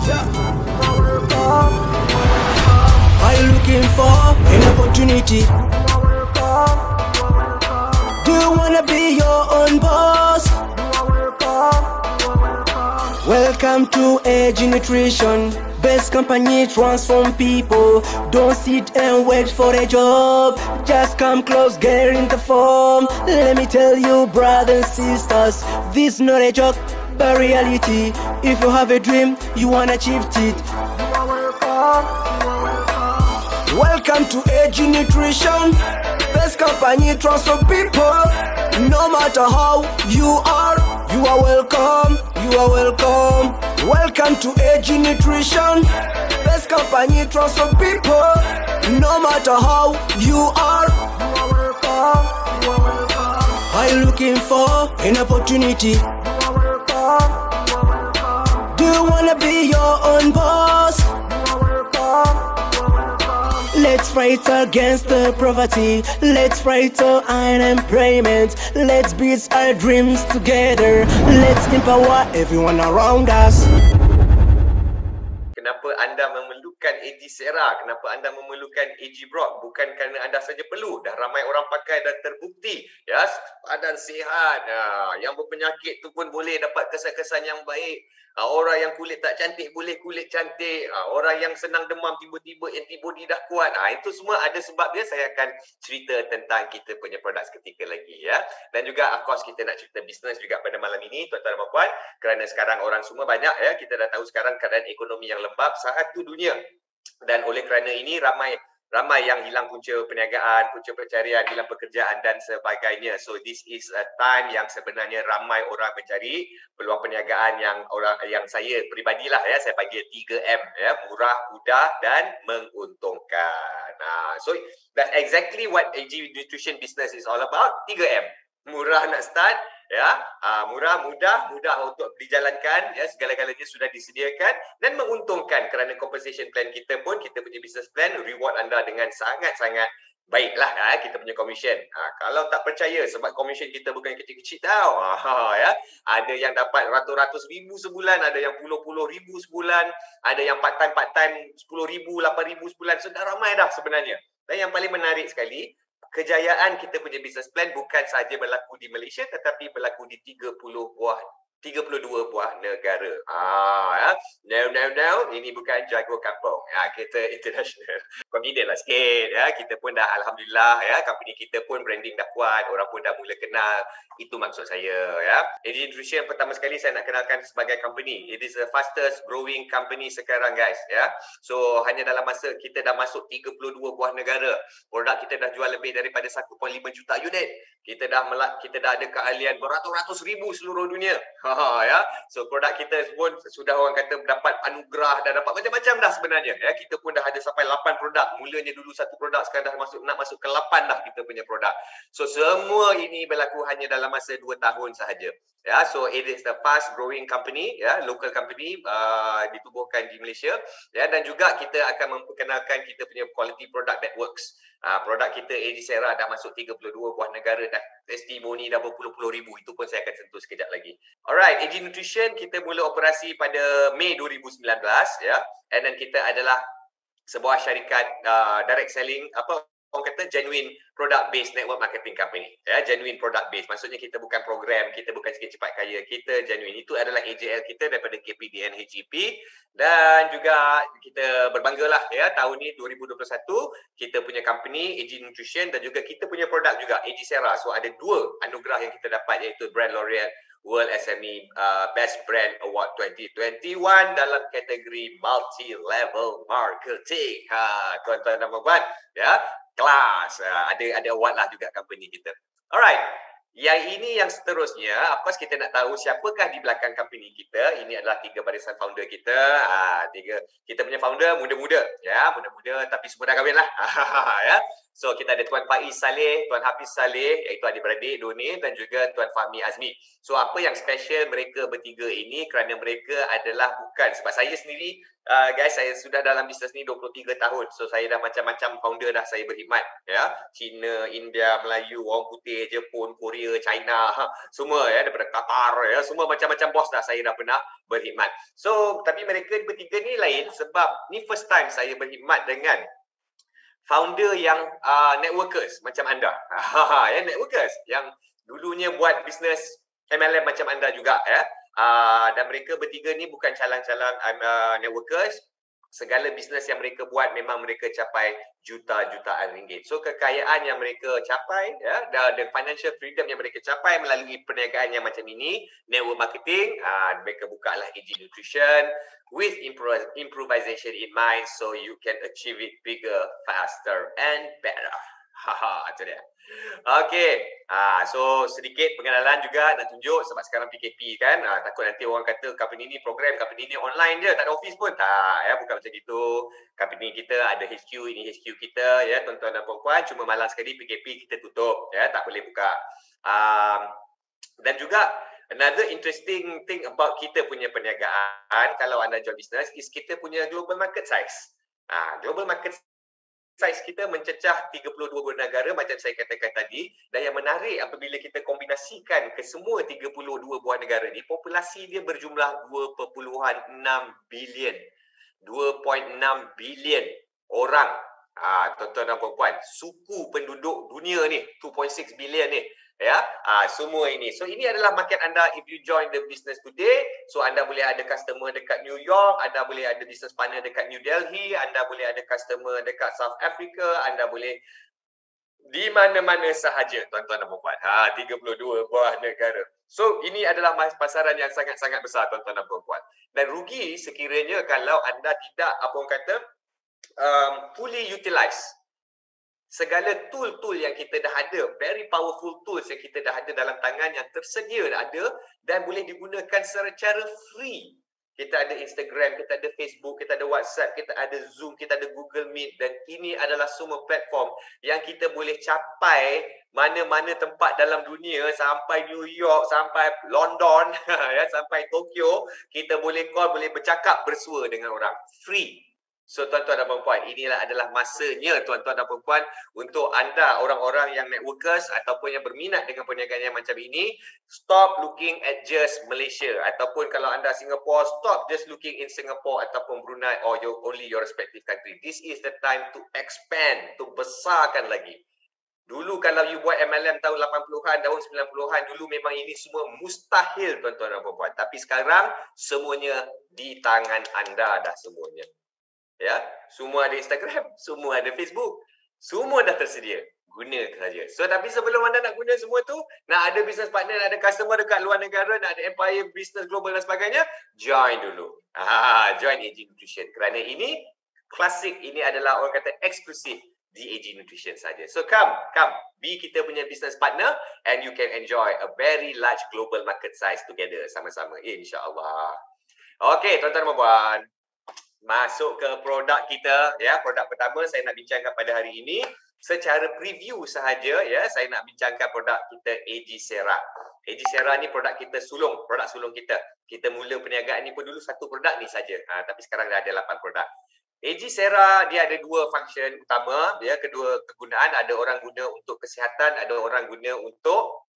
Are you looking for an opportunity? Do you wanna be your own boss? Welcome to Edgy Nutrition. Best company transform people. Don't sit and wait for a job. Just come close, get in the form. Let me tell you, brothers and sisters, this not a joke, but reality. If you have a dream, you wanna achieve it. Welcome to Edgy Nutrition. Best company transform people. No matter how you are welcome. You are welcome. Welcome to Edgy Nutrition. Best company transform people. No matter how you are welcome. Are you looking for an opportunity? Do you wanna be your own boss? Let's fight against the poverty. Let's fight for unemployment. Let's beat our dreams together. Let's empower everyone around us. Kenapa anda memerlukan AG Sera? Kenapa anda memerlukan AG Broad? Bukan kerana anda saja perlu. Dah ramai orang pakai dan terbukti. Ya, badan sihat. Yang berpenyakit tu pun boleh dapat kesan-kesan yang baik. Orang yang kulit tak cantik boleh kulit cantik. Orang yang senang demam tiba-tiba antibody dah kuat. Itu semua ada sebab dia. Saya akan cerita tentang kita punya produk seketika lagi, ya. Dan juga of course kita nak cerita bisnes juga pada malam ini, tuan-tuan dan puan, kerana sekarang orang semua banyak, ya. Kita dah tahu sekarang keadaan ekonomi yang lembab satu dunia. Dan oleh kerana ini ramai yang hilang punca perniagaan, punca pencarian, hilang pekerjaan dan sebagainya. So this is a time yang sebenarnya ramai orang mencari peluang perniagaan yang saya peribadilah, ya, saya panggil 3M, ya, murah, mudah dan menguntungkan. So that's exactly what AG Nutrition business is all about. 3M. Murah nak start, ya, murah, mudah untuk dijalankan, ya, segala-galanya sudah disediakan dan menguntungkan kerana compensation plan kita pun, kita punya business plan reward anda dengan sangat-sangat baiklah, kita punya commission. Kalau tak percaya sebab commission kita bukan kecil-kecil tau. Ya, ada yang dapat ratus-ratus ribu sebulan, ada yang puluh-puluh ribu sebulan, ada yang part-time 10,000, 8,000 sebulan. Sudah ramai dah sebenarnya. Dan yang paling menarik sekali, kejayaan kita punya business plan bukan sahaja berlaku di Malaysia tetapi berlaku di 32 buah negara. No. Ini bukan jago kampung. Kita international. Confident lah sikit, ya. Kita pun dah alhamdulillah, ya, company kita pun branding dah kuat, orang pun dah mula kenal. Itu maksud saya, ya. AG Nutrition pertama sekali saya nak kenalkan sebagai company. It is the fastest growing company sekarang, guys, ya. So hanya dalam masa kita dah masuk 32 buah negara. Produk kita dah jual lebih daripada 1.5 juta unit. Kita dah ada keahlian beratus-ratus ribu seluruh dunia. Ya. So produk kita pun sudah orang kata dapat anugerah, dah dapat macam-macam dah sebenarnya, ya. Kita pun dah ada sampai 8 produk. Mulanya dulu satu produk, sekarang dah nak masuk ke 8 dah kita punya produk. So semua ini berlaku hanya dalam masa 2 tahun sahaja. Ya, so it is the fast growing company, ya, local company, ditubuhkan di Malaysia, ya, dan juga kita akan memperkenalkan kita punya quality product that works. Produk kita AG Sera dah masuk 32 buah negara, dah testimoni dah berpuluh-puluh ribu. Itu pun saya akan sentuh sekejap lagi. Alright, AG Nutrition kita mula operasi pada Mei 2019, ya. And then kita adalah sebuah syarikat direct selling, orang kata genuine product based network marketing company, ya. Genuine product based maksudnya kita bukan program, kita bukan sikit cepat kaya, kita genuine. Itu adalah AJL kita daripada KPDN HEP. Dan juga kita berbanggalah, ya, tahun ni 2021 kita punya company AG Nutrition dan juga kita punya produk juga AG Sera. So ada 2 anugerah yang kita dapat, iaitu Brand Laureate World SME Best Brand Award 2021 dalam kategori multi-level marketing. Tuan-tuan dan puan-puan, ya, kelas. Ada award lah juga company kita. Alright. Yang ini yang seterusnya, of course kita nak tahu siapakah di belakang company kita. Ini adalah 3 barisan founder kita. Kita punya founder muda-muda, ya, muda-muda tapi semua dah kahwin lah. Ya. So kita ada Tuan Faiz Saleh, Tuan Hafiz Saleh, iaitu adik-beradik dua ni, dan juga Tuan Fahmi Azmi. So apa yang special mereka bertiga ini kerana mereka adalah bukan, sebab saya sendiri guys, saya sudah dalam bisnes ni 23 tahun. So saya dah macam-macam founder dah saya berkhidmat, ya. Cina, India, Melayu, orang putih, Jepun, Korea, China, semua ya, daripada Qatar ya, semua macam-macam bos dah saya dah pernah berkhidmat. So tapi mereka bertiga ni lain sebab ni first time saya berkhidmat dengan founder yang networkers macam anda. Ya, networkers yang dulunya buat bisnes MLM macam anda juga ya. Dan mereka bertiga ni bukan calang-calang networkers. Segala bisnes yang mereka buat memang mereka capai juta-jutaan ringgit. So kekayaan yang mereka capai ya, dan financial freedom yang mereka capai melalui perniagaan yang macam ini, network marketing, mereka buka lah AG Nutrition with improvisation in mind, so you can achieve it bigger, faster and better. Itu dia. Okey, so sedikit pengenalan juga nak tunjuk sebab sekarang PKP kan, takut nanti orang kata company ni program, company ni online je, tak ada office pun. Tak, ya, bukan macam itu. Company kita ada HQ, ini HQ kita ya, tuan-tuan dan puan-puan, cuma malam sekali PKP kita tutup ya, tak boleh buka. Dan juga another interesting thing about kita punya perniagaan kalau anda jual business is kita punya global market size. Global market size kita mencecah 32 buah negara macam saya katakan tadi, dan yang menarik apabila kita kombinasikan ke semua 32 buah negara ni, populasi dia berjumlah 2.6 bilion. 2.6 bilion orang. Tuan-tuan dan puan-puan, suku penduduk dunia ni 2.6 bilion ni ya, semua ini. So ini adalah market anda if you join the business today. So anda boleh ada customer dekat New York, anda boleh ada business partner dekat New Delhi, anda boleh ada customer dekat South Africa, anda boleh di mana-mana sahaja tuan-tuan dan puan-puan. 32 buah negara. So ini adalah pasaran yang sangat-sangat besar tuan-tuan dan puan-puan. Dan rugi sekiranya kalau anda tidak apa orang kata fully utilize segala tool-tool yang kita dah ada, very powerful tools yang kita dah ada dalam tangan, yang tersedia dah ada dan boleh digunakan secara free. Kita ada Instagram, kita ada Facebook, kita ada WhatsApp, kita ada Zoom, kita ada Google Meet, dan ini adalah semua platform yang kita boleh capai mana-mana tempat dalam dunia, sampai New York, sampai London, ya, sampai Tokyo, kita boleh call, boleh bercakap, bersua dengan orang free. So tuan-tuan dan puan-puan, inilah adalah masanya tuan-tuan dan puan-puan untuk anda orang-orang yang networkers ataupun yang berminat dengan perniagaan yang macam ini, stop looking at just Malaysia, ataupun kalau anda Singapore, stop just looking in Singapore ataupun Brunei or only your respective country. This is the time to expand, to besarkan lagi. Dulu kalau you buat MLM tahun 80-an, tahun 90-an, dulu memang ini semua mustahil tuan-tuan dan puan-puan. Tapi sekarang semuanya di tangan anda dah semuanya. Ya, semua ada Instagram, semua ada Facebook, semua dah tersedia. Guna saja. So tapi sebelum anda nak guna semua tu, nak ada business partner, nak ada customer dekat luar negara, nak ada empire, business global dan sebagainya, join dulu. Join AG Nutrition. Kerana ini klasik, ini adalah orang kata eksklusif di AG Nutrition saja. So come, be kita punya business partner and you can enjoy a very large global market size together sama-sama, insya-Allah. Okey, tuan-tuan dan puan, masuk ke produk kita ya. Produk pertama saya nak bincangkan pada hari ini secara preview sahaja ya. Saya nak bincangkan produk kita AG Sera. AG Sera ni produk kita sulung, produk sulung kita. Kita mula perniagaan ni pun dulu satu produk ni saja. Tapi sekarang dah ada 8 produk. AG Sera dia ada dua function utama ya, kedua kegunaan. Ada orang guna untuk kesihatan, ada orang guna untuk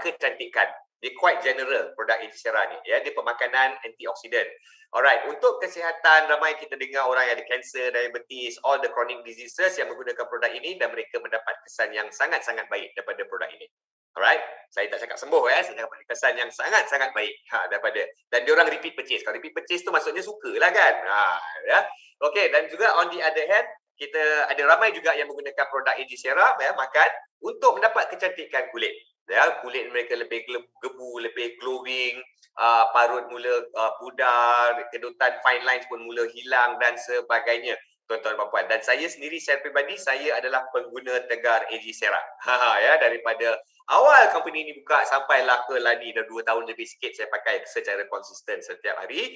kecantikan. Dia quite general produk AG Sera ni ya, dia pemakanan antioksidan. Alright, untuk kesihatan ramai kita dengar orang yang ada kanser, diabetes, all the chronic diseases yang menggunakan produk ini dan mereka mendapat kesan yang sangat-sangat baik daripada produk ini. Alright, saya tak cakap sembuh ya, saya dapat kesan yang sangat-sangat baik daripada, dan dia orang repeat purchase. Kalau repeat purchase tu maksudnya sukalah kan. Ya. Okey, dan juga on the other hand, kita ada ramai juga yang menggunakan produk AG Sera ya, makan untuk mendapat kecantikan kulit. Ya, kulit mereka lebih gebu, lebih glowing, parut mula pudar, kedutan fine lines pun mula hilang dan sebagainya. Tuan-tuan dan puan, dan saya sendiri secara peribadi, saya adalah pengguna tegar AG Sera. Ya, daripada awal company ini buka sampailah ke lani dah 2 tahun lebih sikit saya pakai secara konsisten setiap hari.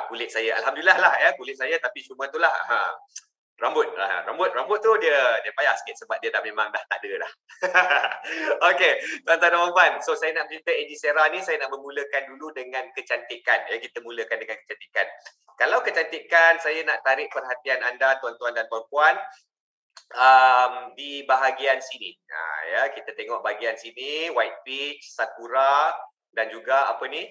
Kulit saya alhamdulillah lah ya, kulit saya, tapi cuma itulah Rambut tu dia payah sikit sebab dia memang dah tak ada dah. Okey, tuan-tuan dan puan. So saya nak cerita Ejisera ni, saya nak memulakan dulu dengan kecantikan. Ya, kita mulakan dengan kecantikan. Kalau kecantikan, saya nak tarik perhatian anda tuan-tuan dan puan-puan di bahagian sini. Ya, kita tengok bahagian sini, white peach, sakura dan juga apa ni?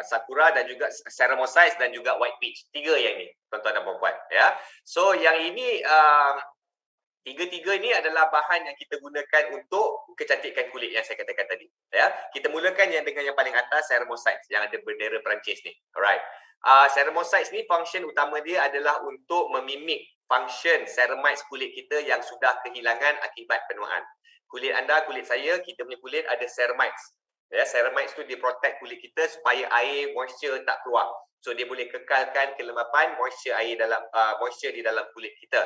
Sakura dan juga Ceramosites dan juga white peach. 3 yang ni, tuan-tuan dan puan-puan, ya. So yang ini tiga-tiga ni adalah bahan yang kita gunakan untuk kecantikan kulit yang saya katakan tadi, ya. Kita mulakan yang dengan yang paling atas, Ceramosites yang ada bendera Perancis ni. Alright. Ceramosites ni function utama dia adalah untuk memimik function ceramides kulit kita yang sudah kehilangan akibat penuaan. Kulit anda, kulit saya, kita punya kulit ada ceramides. Ya, ceramides tu dia protect kulit kita supaya air moisture tak keluar. So dia boleh kekalkan kelembapan moisture moisture di dalam kulit kita.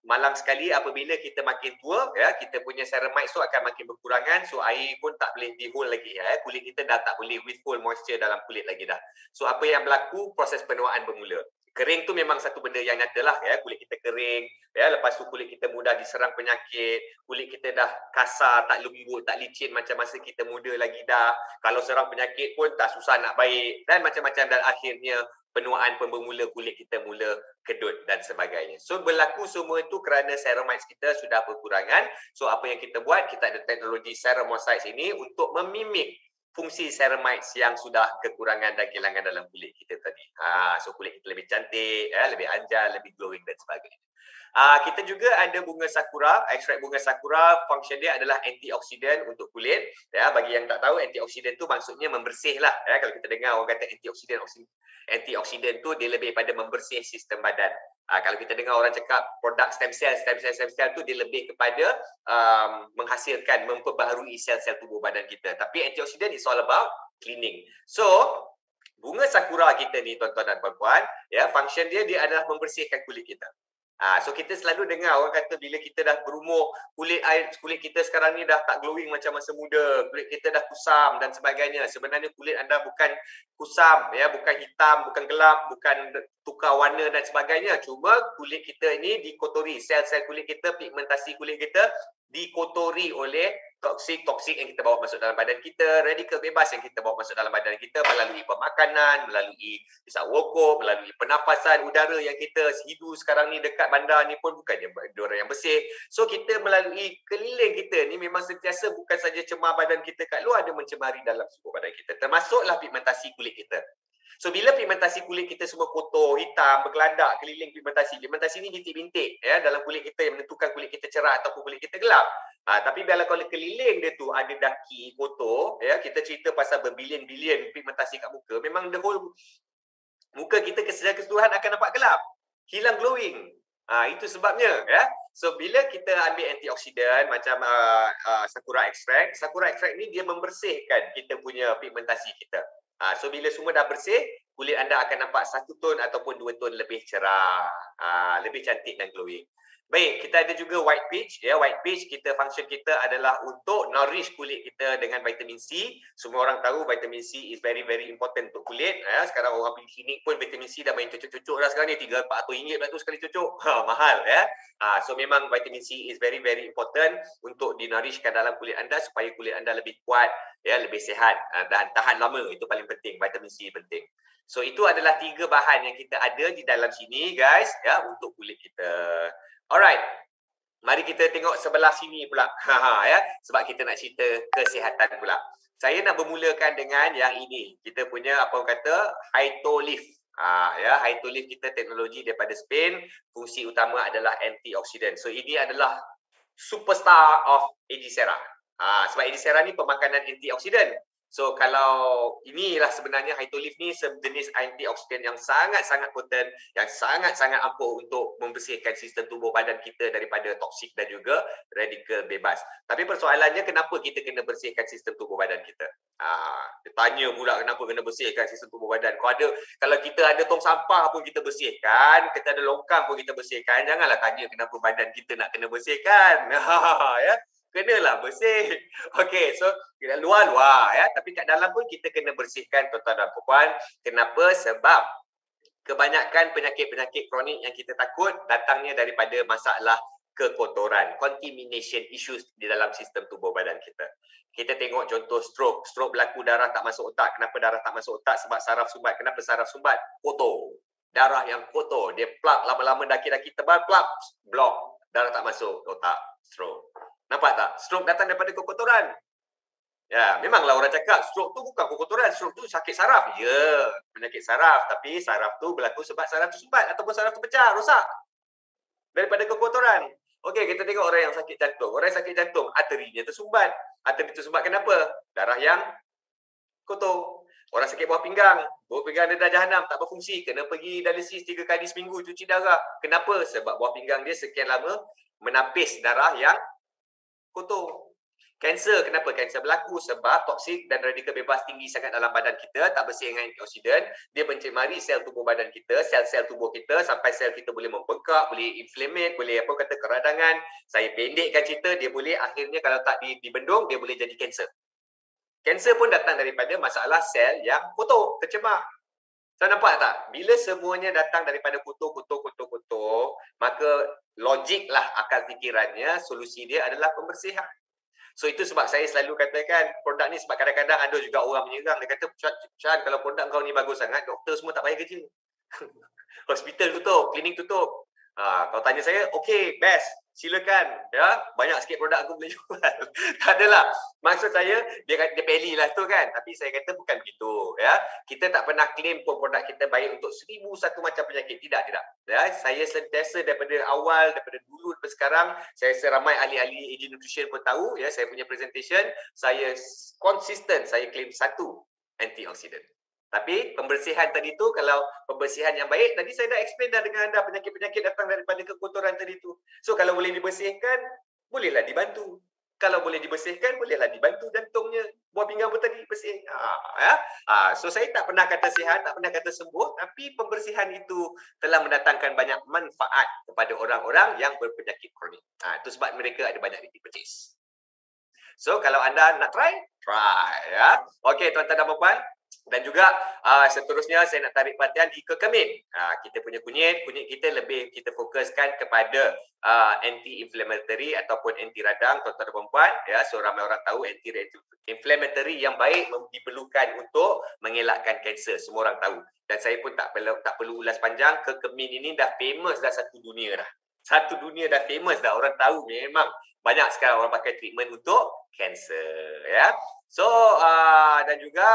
Malang sekali apabila kita makin tua, ya, kita punya ceramides tu akan makin berkurangan, so air pun tak boleh di-hold lagi, ya. Kulit kita dah tak boleh withhold moisture dalam kulit lagi dah. So apa yang berlaku, proses penuaan bermula. Kering tu memang satu benda yang nyata lah, ya. Kulit kita kering, ya. Lepas tu kulit kita mudah diserang penyakit, kulit kita dah kasar, tak lembut, tak licin macam masa kita muda lagi dah. Kalau serang penyakit pun tak susah nak baik dan macam-macam, dan akhirnya penuaan pun bermula, kulit kita mula kedut dan sebagainya. So berlaku semua itu kerana ceramides kita sudah berkurangan. So apa yang kita buat, kita ada teknologi Ceramosites ini untuk memimik fungsi ceramides yang sudah kekurangan dan kehilangan dalam kulit kita tadi. So kulit kita lebih cantik, ya, lebih anjal, lebih glowing dan sebagainya. Kita juga ada bunga sakura, ekstrak bunga sakura, function dia adalah antioksidan untuk kulit. Ya, bagi yang tak tahu, antioksidan tu maksudnya membersih lah. Ya, kalau kita dengar orang kata antioksidan tu dia lebih pada membersih sistem badan. Kalau kita dengar orang cakap produk stem cell tu dia lebih kepada menghasilkan, memperbaharui sel-sel tubuh badan kita. Tapi antioksidan is all about cleaning. So bunga sakura kita ni tuan-tuan dan puan-puan, ya, function dia adalah membersihkan kulit kita. So kita selalu dengar orang kata bila kita dah berumur, kulit kita sekarang ni dah tak glowing macam masa muda, kulit kita dah kusam dan sebagainya. Sebenarnya kulit anda bukan kusam, ya, bukan hitam, bukan gelap, bukan tukar warna dan sebagainya. Cuma kulit kita ini dikotori, sel-sel kulit kita, pigmentasi kulit kita dikotori oleh toksik yang kita bawa masuk dalam badan kita, radikal bebas yang kita bawa masuk dalam badan kita melalui pemakanan, melalui hisap rokok, melalui pernafasan udara yang kita hidu sekarang ni dekat bandar ni pun bukannya udara yang bersih. So kita melalui keliling kita ni memang sentiasa bukan saja cemar badan kita kat luar, ada mencemari dalam tubuh badan kita, termasuklah pigmentasi kulit kita. So bila pigmentasi kulit kita semua kotor, hitam, berkelandak keliling pigmentasi ni bintik-bintik, ya, dalam kulit kita yang menentukan kulit kita cerah ataupun kulit kita gelap. Tapi kalau keliling dia tu ada daki kotor, ya, kita cerita pasal berbilion-bilion pigmentasi kat muka, memang the whole muka kita secara keseluruhan akan nampak gelap, hilang glowing. Itu sebabnya, ya. So bila kita ambil antioksidan macam sakura extract ni dia membersihkan kita punya pigmentasi kita. So bila semua dah bersih, kulit anda akan nampak 1 tone ataupun 2 tone lebih cerah, lebih cantik dan glowing. Baik, kita ada juga white peach, ya. White peach function kita adalah untuk nourish kulit kita dengan vitamin C. Semua orang tahu vitamin C is very very important untuk kulit, ya. Sekarang orang pergi klinik pun vitamin C dah main cucuk-cucuk dah sekarang ni, 300-400 ringgit pula tu sekali cucuk. Mahal, ya. So memang vitamin C is very very important untuk dinourishkan dalam kulit anda supaya kulit anda lebih kuat, ya, lebih sihat dan tahan lama. Itu paling penting, vitamin C penting. So itu adalah 3 bahan yang kita ada di dalam sini, guys, ya, untuk kulit kita. Alright, mari kita tengok sebelah sini pula, ya, sebab kita nak cerita kesihatan pula. Saya nak bermulakan dengan yang ini. Kita punya apa orang kata Hytolif. Ya, Hytolif kita teknologi daripada Spain. Fungsi utama adalah antioksidan. So ini adalah superstar of Ejisera. Sebab Ejisera ni pemakanan antioksidan. So kalau inilah sebenarnya Hytolif ni sejenis antioksidan yang sangat-sangat potent, yang sangat-sangat ampuh untuk membersihkan sistem tubuh badan kita daripada toksik dan juga radikal bebas. Tapi persoalannya kenapa kita kena bersihkan sistem tubuh badan kita? Dia tanya pula kenapa kena bersihkan sistem tubuh badan. Kalau kita ada tong sampah pun kita bersihkan, kita ada longkang pun kita bersihkan, janganlah tanya kenapa badan kita nak kena bersihkan. Ya. Kenalah bersih. Okey, so luar-luar, ya, tapi kat dalam pun kita kena bersihkan tuan-tuan dan puan. Kenapa? Sebab kebanyakan penyakit-penyakit kronik yang kita takut datangnya daripada masalah kekotoran, contamination issues di dalam sistem tubuh badan kita. Kita tengok contoh stroke. Stroke berlaku darah tak masuk otak. Kenapa darah tak masuk otak? Sebab saraf sumbat. Kenapa saraf sumbat? Kotor. Darah yang kotor. Dia plak lama-lama daki-daki tebal, plak, blok. Darah tak masuk otak. Stroke. Nampak tak? Stroke datang daripada kekotoran. Ya, memanglah orang cakap stroke tu bukan kekotoran, stroke tu sakit saraf. Ya, penyakit saraf. Tapi saraf tu berlaku sebab saraf tu sumbat ataupun saraf tu pecah, rosak. Daripada kekotoran. Okey, kita tengok orang yang sakit jantung. Orang yang sakit jantung, arterinya tersumbat. Arteri tersumbat kenapa? Darah yang kotor. Orang sakit buah pinggang dia dah jahanam, tak berfungsi. Kena pergi dialisis 3 kali seminggu, cuci darah. Kenapa? Sebab buah pinggang dia sekian lama menapis darah yang kotor. Kanser, kenapa kanser berlaku? Sebab toksik dan radikal bebas tinggi sangat dalam badan kita, tak bersih dengan antioksidan, dia mencemari sel tubuh badan kita, sel-sel tubuh kita sampai sel kita boleh membengkak, boleh inflamate, boleh apa kata keradangan. Saya pendekkan cerita, dia boleh akhirnya kalau tak dibendung, dia boleh jadi kanser. Kanser pun datang daripada masalah sel yang kotor, tercemar. So, nampak tak? Bila semuanya datang daripada kotor, maka logiklah akal fikirannya, solusi dia adalah pembersihan. So itu sebab saya selalu katakan produk ni, sebab kadang-kadang ada juga orang menyerang. Dia kata, Chan, kalau produk kau ni bagus sangat, doktor semua tak payah kerja. Hospital tutup, klinik tutup. Kau tanya saya, okey, best. Silakan. Ya, banyak sikit produk aku boleh jual. Tak adalah. Maksud saya, dia peli lah tu kan. Tapi saya kata bukan begitu. Ya, kita tak pernah claim pun produk kita baik untuk 1001 macam penyakit. Tidak. Ya, saya sentiasa daripada awal, daripada dulu sampai sekarang, saya rasa ramai ahli-ahli aging nutrition pun tahu. Ya, saya punya presentation, saya konsisten, saya claim 1 antioksidan. Tapi pembersihan tadi tu, kalau pembersihan yang baik, tadi saya dah explain dah dengan anda, penyakit-penyakit datang daripada kekotoran tadi tu. So kalau boleh dibersihkan, bolehlah dibantu. Kalau boleh dibersihkan, bolehlah dibantu jantungnya. Buah pinggang pun tadi bersih. So saya tak pernah kata sihat, tak pernah kata sembuh, tapi pembersihan itu telah mendatangkan banyak manfaat kepada orang-orang yang berpenyakit kronik. Itu sebab mereka ada banyak repeat purchase. So kalau anda nak try. Ya. Okey, tuan-tuan dan puan-puan. Dan juga seterusnya saya nak tarik perhatian di kekemit. Kita punya kunyit kita lebih kita fokuskan kepada anti-inflammatory ataupun anti radang, tuan-tuan dan puan-puan. Ya, so ramai orang tahu anti-inflammatory yang baik diperlukan untuk mengelakkan kanser. Semua orang tahu. Dan saya pun tak perlu ulas panjang. Kekemit ini dah famous dah satu dunia dah. Satu dunia dah famous dah. Orang tahu memang banyak sekarang orang pakai treatment untuk kanser. Ya. So dan juga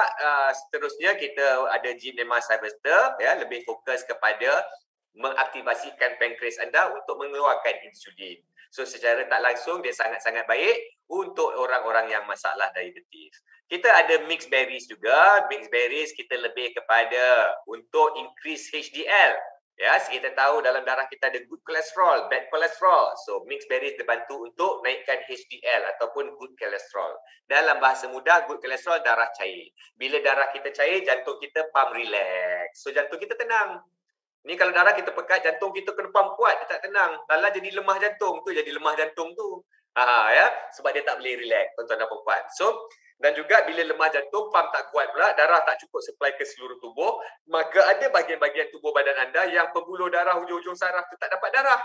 seterusnya kita ada Genema Cyberster, ya, lebih fokus kepada mengaktivasikan pankreas anda untuk mengeluarkan insulin. So secara tak langsung dia sangat-sangat baik untuk orang-orang yang masalah diabetes. Kita ada mixed berries juga. Mixed berries kita lebih kepada untuk increase HDL. Ya, kita tahu dalam darah kita ada good cholesterol, bad cholesterol. So mixed berries dibantu untuk naikkan HDL ataupun good cholesterol. Dalam bahasa mudah, good cholesterol darah cair. Bila darah kita cair, jantung kita pump relax. So jantung kita tenang. Ni kalau darah kita pekat, jantung kita kena pump kuat, dia tak tenang. Lala jadi lemah jantung tu, jadi lemah jantung tu. Ya, sebab dia tak boleh relax, tuan-tuan dan puan-puan. So dan juga bila lemah jantung, pump tak kuat pula, darah tak cukup supply ke seluruh tubuh, maka ada bahagian-bahagian tubuh badan anda yang pembuluh darah hujung-hujung saraf tu tak dapat darah.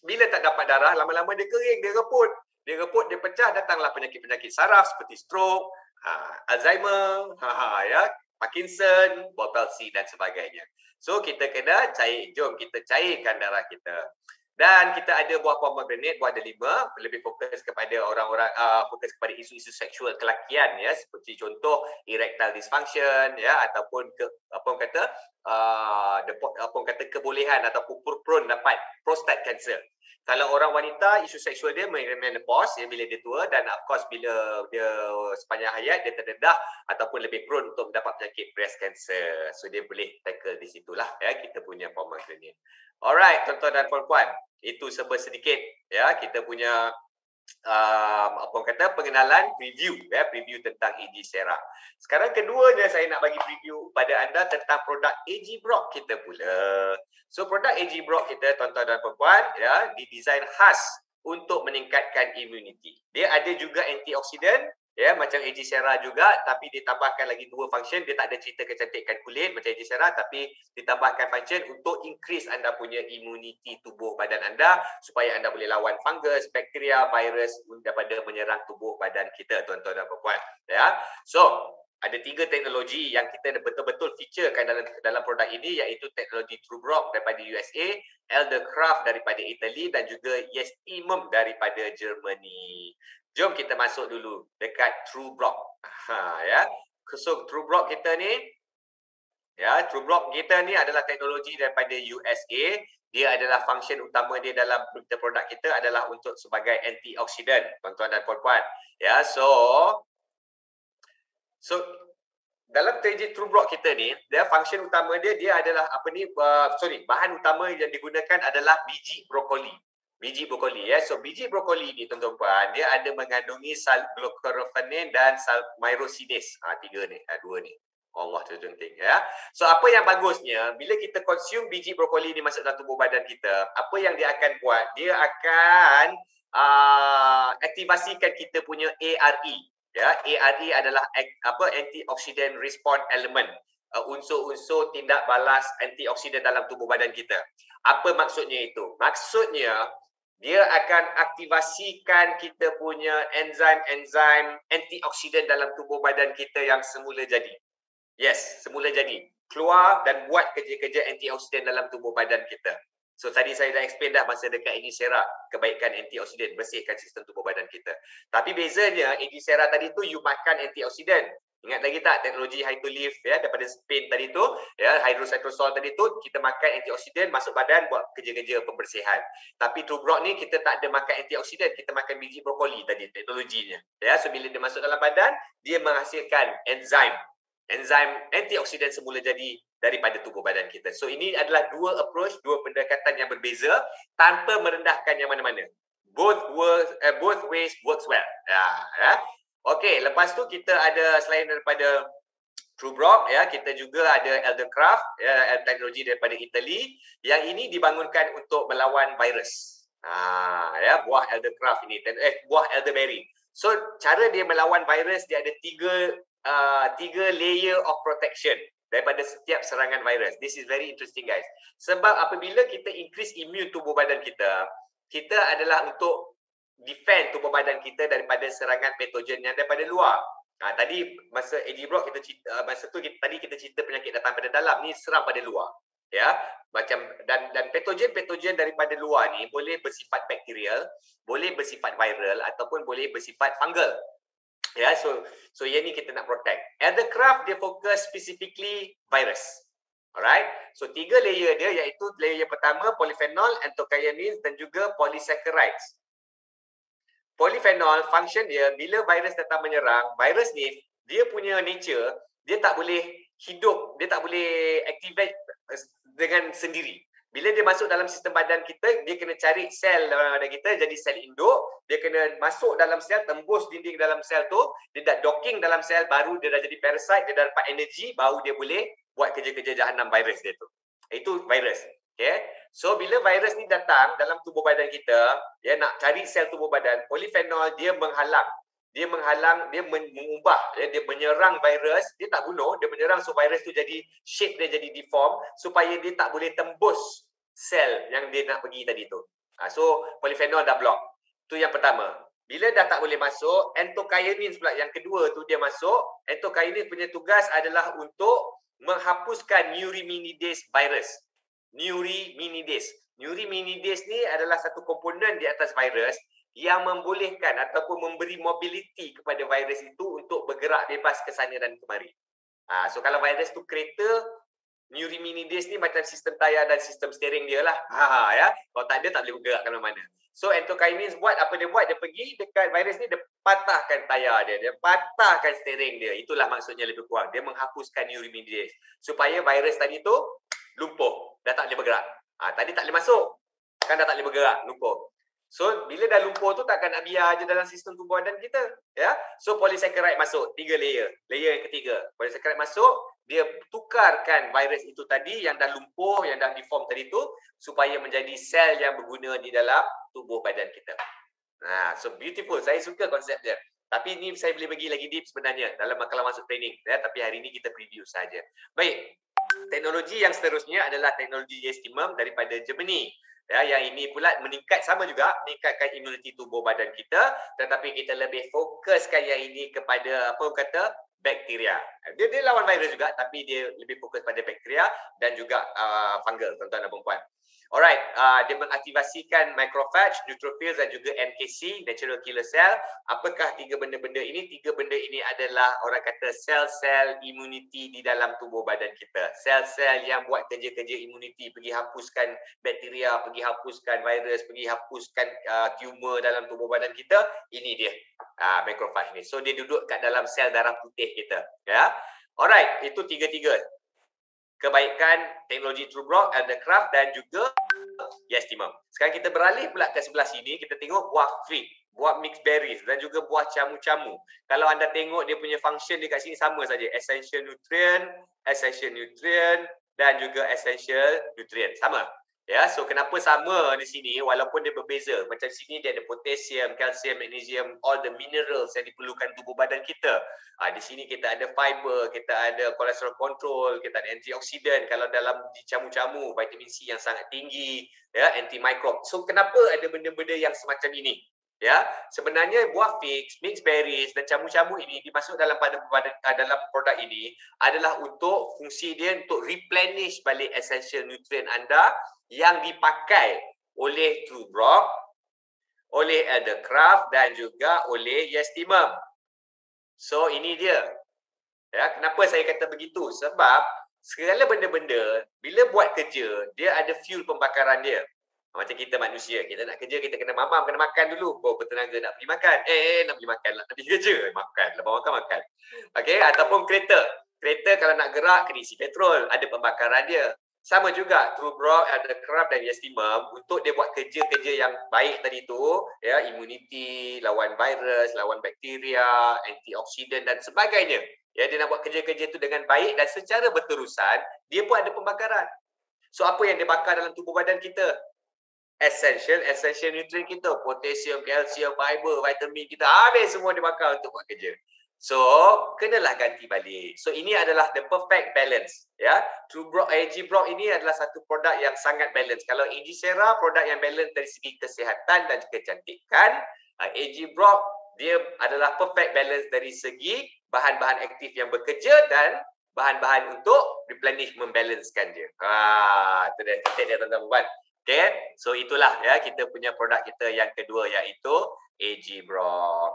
Bila tak dapat darah, lama-lama dia kering, dia reput. Dia reput, dia pecah, datanglah penyakit-penyakit saraf seperti stroke, Alzheimer, ya, Parkinson, bawel palsy dan sebagainya. So kita kena cair, jom kita cairkan darah kita. Dan kita ada buah pomegranate, buah delima, lebih fokus kepada orang-orang fokus kepada isu-isu seksual kelakian, ya, seperti contoh erectile dysfunction, ya, ataupun kebolehan ataupun prone dapat prostate cancer. Kalau orang wanita, isu seksual dia menopause, ya, bila dia tua, dan of course bila dia sepanjang hayat dia terdedah ataupun lebih prone untuk mendapat penyakit breast cancer. So dia boleh tackle di situlah, ya, kita punya pomegranate. Alright, tuan-tuan dan puan-puan, itu sedikit, ya, kita punya pengenalan preview, ya, preview tentang AG Sera. Sekarang keduanya saya nak bagi preview pada anda tentang produk AG Brock kita pula. So produk AG Brock kita, tuan-tuan dan puan-puan, ya, didesain khas untuk meningkatkan immunity. Dia ada juga antioksidan, Ya, macam Agicera juga, tapi ditambahkan lagi 2 function. Dia tak ada cerita kecantikan kulit macam Agicera, tapi ditambahkan function untuk increase anda punya immunity tubuh badan anda supaya anda boleh lawan fungus, bakteria, virus daripada menyerang tubuh badan kita, tuan-tuan dan puan-puan. Ya, so ada 3 teknologi yang kita betul-betul featurekan dalam produk ini, iaitu teknologi TrueBrock daripada USA, Eldercraft daripada Italy dan juga Yestimum daripada Germany. Jom kita masuk dulu dekat TrueBrock. Ya. So TrueBrock kita ni, ya, TrueBrock kita ni adalah teknologi daripada USA. Dia adalah function utama dia dalam produk kita adalah untuk sebagai antioksidan, tuan-tuan dan puan-puan. Ya, so dalam teknologi TrueBrock kita ni, dia function utama dia adalah bahan utama yang digunakan adalah biji brokoli. Biji brokoli, ya. So biji brokoli ni, tuan-tuan puan, dia ada mengandungi sal glucoraphanin dan sal myrosinase. 3 ni, 2 ni. Allah terjunting, ya. So apa yang bagusnya bila kita consume biji brokoli ni masuk dalam tubuh badan kita, apa yang dia akan buat? Dia akan aktivasikan kita punya ARE. Ya, ARE adalah antioxidant response element, unsur-unsur tindak balas antioksidan dalam tubuh badan kita. Apa maksudnya itu? Maksudnya dia akan aktivasikan kita punya enzim antioksidan dalam tubuh badan kita yang semula jadi. Yes, semula jadi. Keluar dan buat kerja-kerja antioksidan dalam tubuh badan kita. So tadi saya dah explain dah masa dekat Agicera, kebaikan antioksidan, bersihkan sistem tubuh badan kita. Tapi bezanya Agicera tadi tu you makan antioksidan. Ingat lagi tak teknologi Hytolive, ya, daripada Spain tadi tu, ya, hydrocytosol tadi tu, kita makan antioksidan masuk badan buat kerja-kerja pembersihan. Tapi TrueBrock ni kita tak ada makan antioksidan, kita makan biji brokoli tadi teknologinya. Ya, so bila dia masuk dalam badan, dia menghasilkan enzim antioksidan semula jadi daripada tubuh badan kita. So ini adalah 2 approach, 2 pendekatan yang berbeza tanpa merendahkan yang mana-mana. Both ways works well. Ya. Okey, lepas tu kita ada selain daripada TrueBrock, ya, kita juga ada Eldercraft, ya, teknologi daripada Italy. Yang ini dibangunkan untuk melawan virus. Ya, buah Eldercraft ini, buah elderberry. So cara dia melawan virus, dia ada 3 layer of protection daripada setiap serangan virus. This is very interesting, guys. Sebab apabila kita increase immune tubuh badan kita, kita adalah untuk defend tubuh badan kita daripada serangan patogen yang daripada luar. Tadi masa Agibrock kita cerita, tadi kita cerita penyakit datang pada dalam, ni serang pada luar. Ya, macam dan patogen daripada luar ni boleh bersifat bakterial, boleh bersifat viral ataupun boleh bersifat fungal. Ya, so yang ni kita nak protect. Eldercraft dia fokus specifically virus. Alright. So 3 layer dia, iaitu layer pertama polyphenol, anthocyanins dan juga polysaccharides. Polyphenol function dia bila virus datang menyerang, virus ni dia punya nature, dia tak boleh hidup, dia tak boleh activate dengan sendiri. Bila dia masuk dalam sistem badan kita, dia kena cari sel dalam badan kita, jadi sel induk. Dia kena masuk dalam sel, tembus dinding dalam sel tu. Dia dah docking dalam sel, baru dia dah jadi parasite, dia dah dapat energi, baru dia boleh buat kerja-kerja jahanam virus dia tu. Itu virus. Okay? So, bila virus ni datang dalam tubuh badan kita, dia nak cari sel tubuh badan, polyphenol dia menghalang. Dia mengubah, dia menyerang virus, dia tak bunuh, dia menyerang so virus tu jadi shape dia jadi deform supaya dia tak boleh tembus sel yang dia nak pergi tadi tu. So polyphenol dah block. Tu yang pertama. Bila dah tak boleh masuk, anthocyanins pula yang kedua tu dia masuk. Anthocyanins punya tugas adalah untuk menghapuskan neuraminidase virus. Neuraminidase ni adalah satu komponen di atas virus yang membolehkan ataupun memberi mobility kepada virus itu untuk bergerak bebas ke sana dan kemari. So kalau virus tu kereta, neuraminidase ni macam sistem tayar dan sistem steering dia lah. Ya. Kalau tak ada, tak boleh bergerak ke mana-mana. So anthocyanins buat apa dia buat? Dia pergi dekat virus ni, dia patahkan tayar dia, dia patahkan steering dia. Itulah maksudnya lebih kurang. Dia menghapuskan neuraminidase supaya virus tadi tu lumpuh, dah tak boleh bergerak. Tadi tak boleh masuk, kan dah tak boleh bergerak, lumpuh. So, bila dah lumpuh tu takkan nak biar je dalam sistem tubuh badan kita. Ya? So, polysaccharide masuk. 3 layer. Layer yang ketiga. Polysaccharide masuk, dia tukarkan virus itu tadi yang dah lumpuh, yang dah deform tadi tu, supaya menjadi sel yang berguna di dalam tubuh badan kita. So beautiful. Saya suka konsep dia. Tapi ni saya boleh bagi lagi deep sebenarnya dalam kalau masuk training. Ya, tapi hari ini kita preview saja. Baik, teknologi yang seterusnya adalah teknologi Yestimum daripada Germany. Ya, yang ini pula sama juga meningkatkan imuniti tubuh badan kita, tetapi kita lebih fokuskan yang ini kepada apa orang kata bakteria. Dia lawan virus juga, tapi dia lebih fokus pada bakteria dan juga fungal, tuan-tuan dan puan-puan. Alright, dia mengaktivasikan macrophage, neutrophils dan juga NKC, natural killer cell. Apakah tiga benda-benda ini? Tiga benda ini adalah orang kata sel-sel immunity di dalam tubuh badan kita. Sel-sel yang buat kerja-kerja immunity, pergi hapuskan bakteria, pergi hapuskan virus, pergi hapuskan tumor dalam tubuh badan kita. Ini dia, macrophage ni. So dia duduk kat dalam sel darah putih kita. Ya, alright, itu tiga-tiga. Kebaikan teknologi TrueBrock, Eldercraft dan juga Yestimum. Sekarang kita beralih pula ke sebelah sini, kita tengok buah fig, buah mixed berries dan juga buah camu-camu. Kalau anda tengok dia punya function dekat sini sama saja, essential nutrient dan juga essential nutrient. Sama. Ya, so kenapa sama di sini walaupun dia berbeza. Macam sini dia ada potassium, kalsium, magnesium, all the minerals yang diperlukan tubuh badan kita. Di sini kita ada fiber, kita ada cholesterol control, kita ada antioksidan. Kalau dalam di camu-camu, vitamin C yang sangat tinggi, ya, anti-microbe. So kenapa ada benda-benda yang semacam ini? Ya, sebenarnya buah figs, mixed berries dan camu-camu ini dimasuk dalam dalam produk ini adalah untuk fungsi dia untuk replenish balik essential nutrient anda yang dipakai oleh TrueBrock, oleh Eldercraft dan juga oleh Yestimum. So ini dia. Ya, kenapa saya kata begitu? Sebab segala benda-benda bila buat kerja, dia ada fuel pembakaran dia. Macam kita manusia, kita nak kerja, kita kena mamam, kena makan dulu. Baru bertenaga nak pergi makan. Nak pergi makan lah. Nak pergi kerja, makan. Lepas makan. Okey, ataupun kereta. Kereta kalau nak gerak, kena isi petrol. Ada pembakaran dia. Sama juga TrueBrock, Eldercraft dan Yestimum untuk dia buat kerja-kerja yang baik tadi tu, ya, immunity, lawan virus, lawan bakteria, antioksidan dan sebagainya. Ya, dia nak buat kerja-kerja tu dengan baik dan secara berterusan, dia pun ada pembakaran. So apa yang dia bakar dalam tubuh badan kita? Essential nutrient kita, potassium, kalsium, fiber, vitamin kita, habis semua dibakar untuk buat kerja. So, kenalah ganti balik. So, ini adalah the perfect balance. Ya, TrueBrock, AG-Brock ini adalah satu produk yang sangat balance. Kalau AG-Sera, produk yang balance dari segi kesihatan dan kecantikan. AG-Brock, dia adalah perfect balance dari segi bahan-bahan aktif yang bekerja dan bahan-bahan untuk replenish, membalancekan dia. Itu dia, cantik dia tuan-tuan. Okay, so itulah ya kita punya produk kita yang kedua iaitu AG-Brock.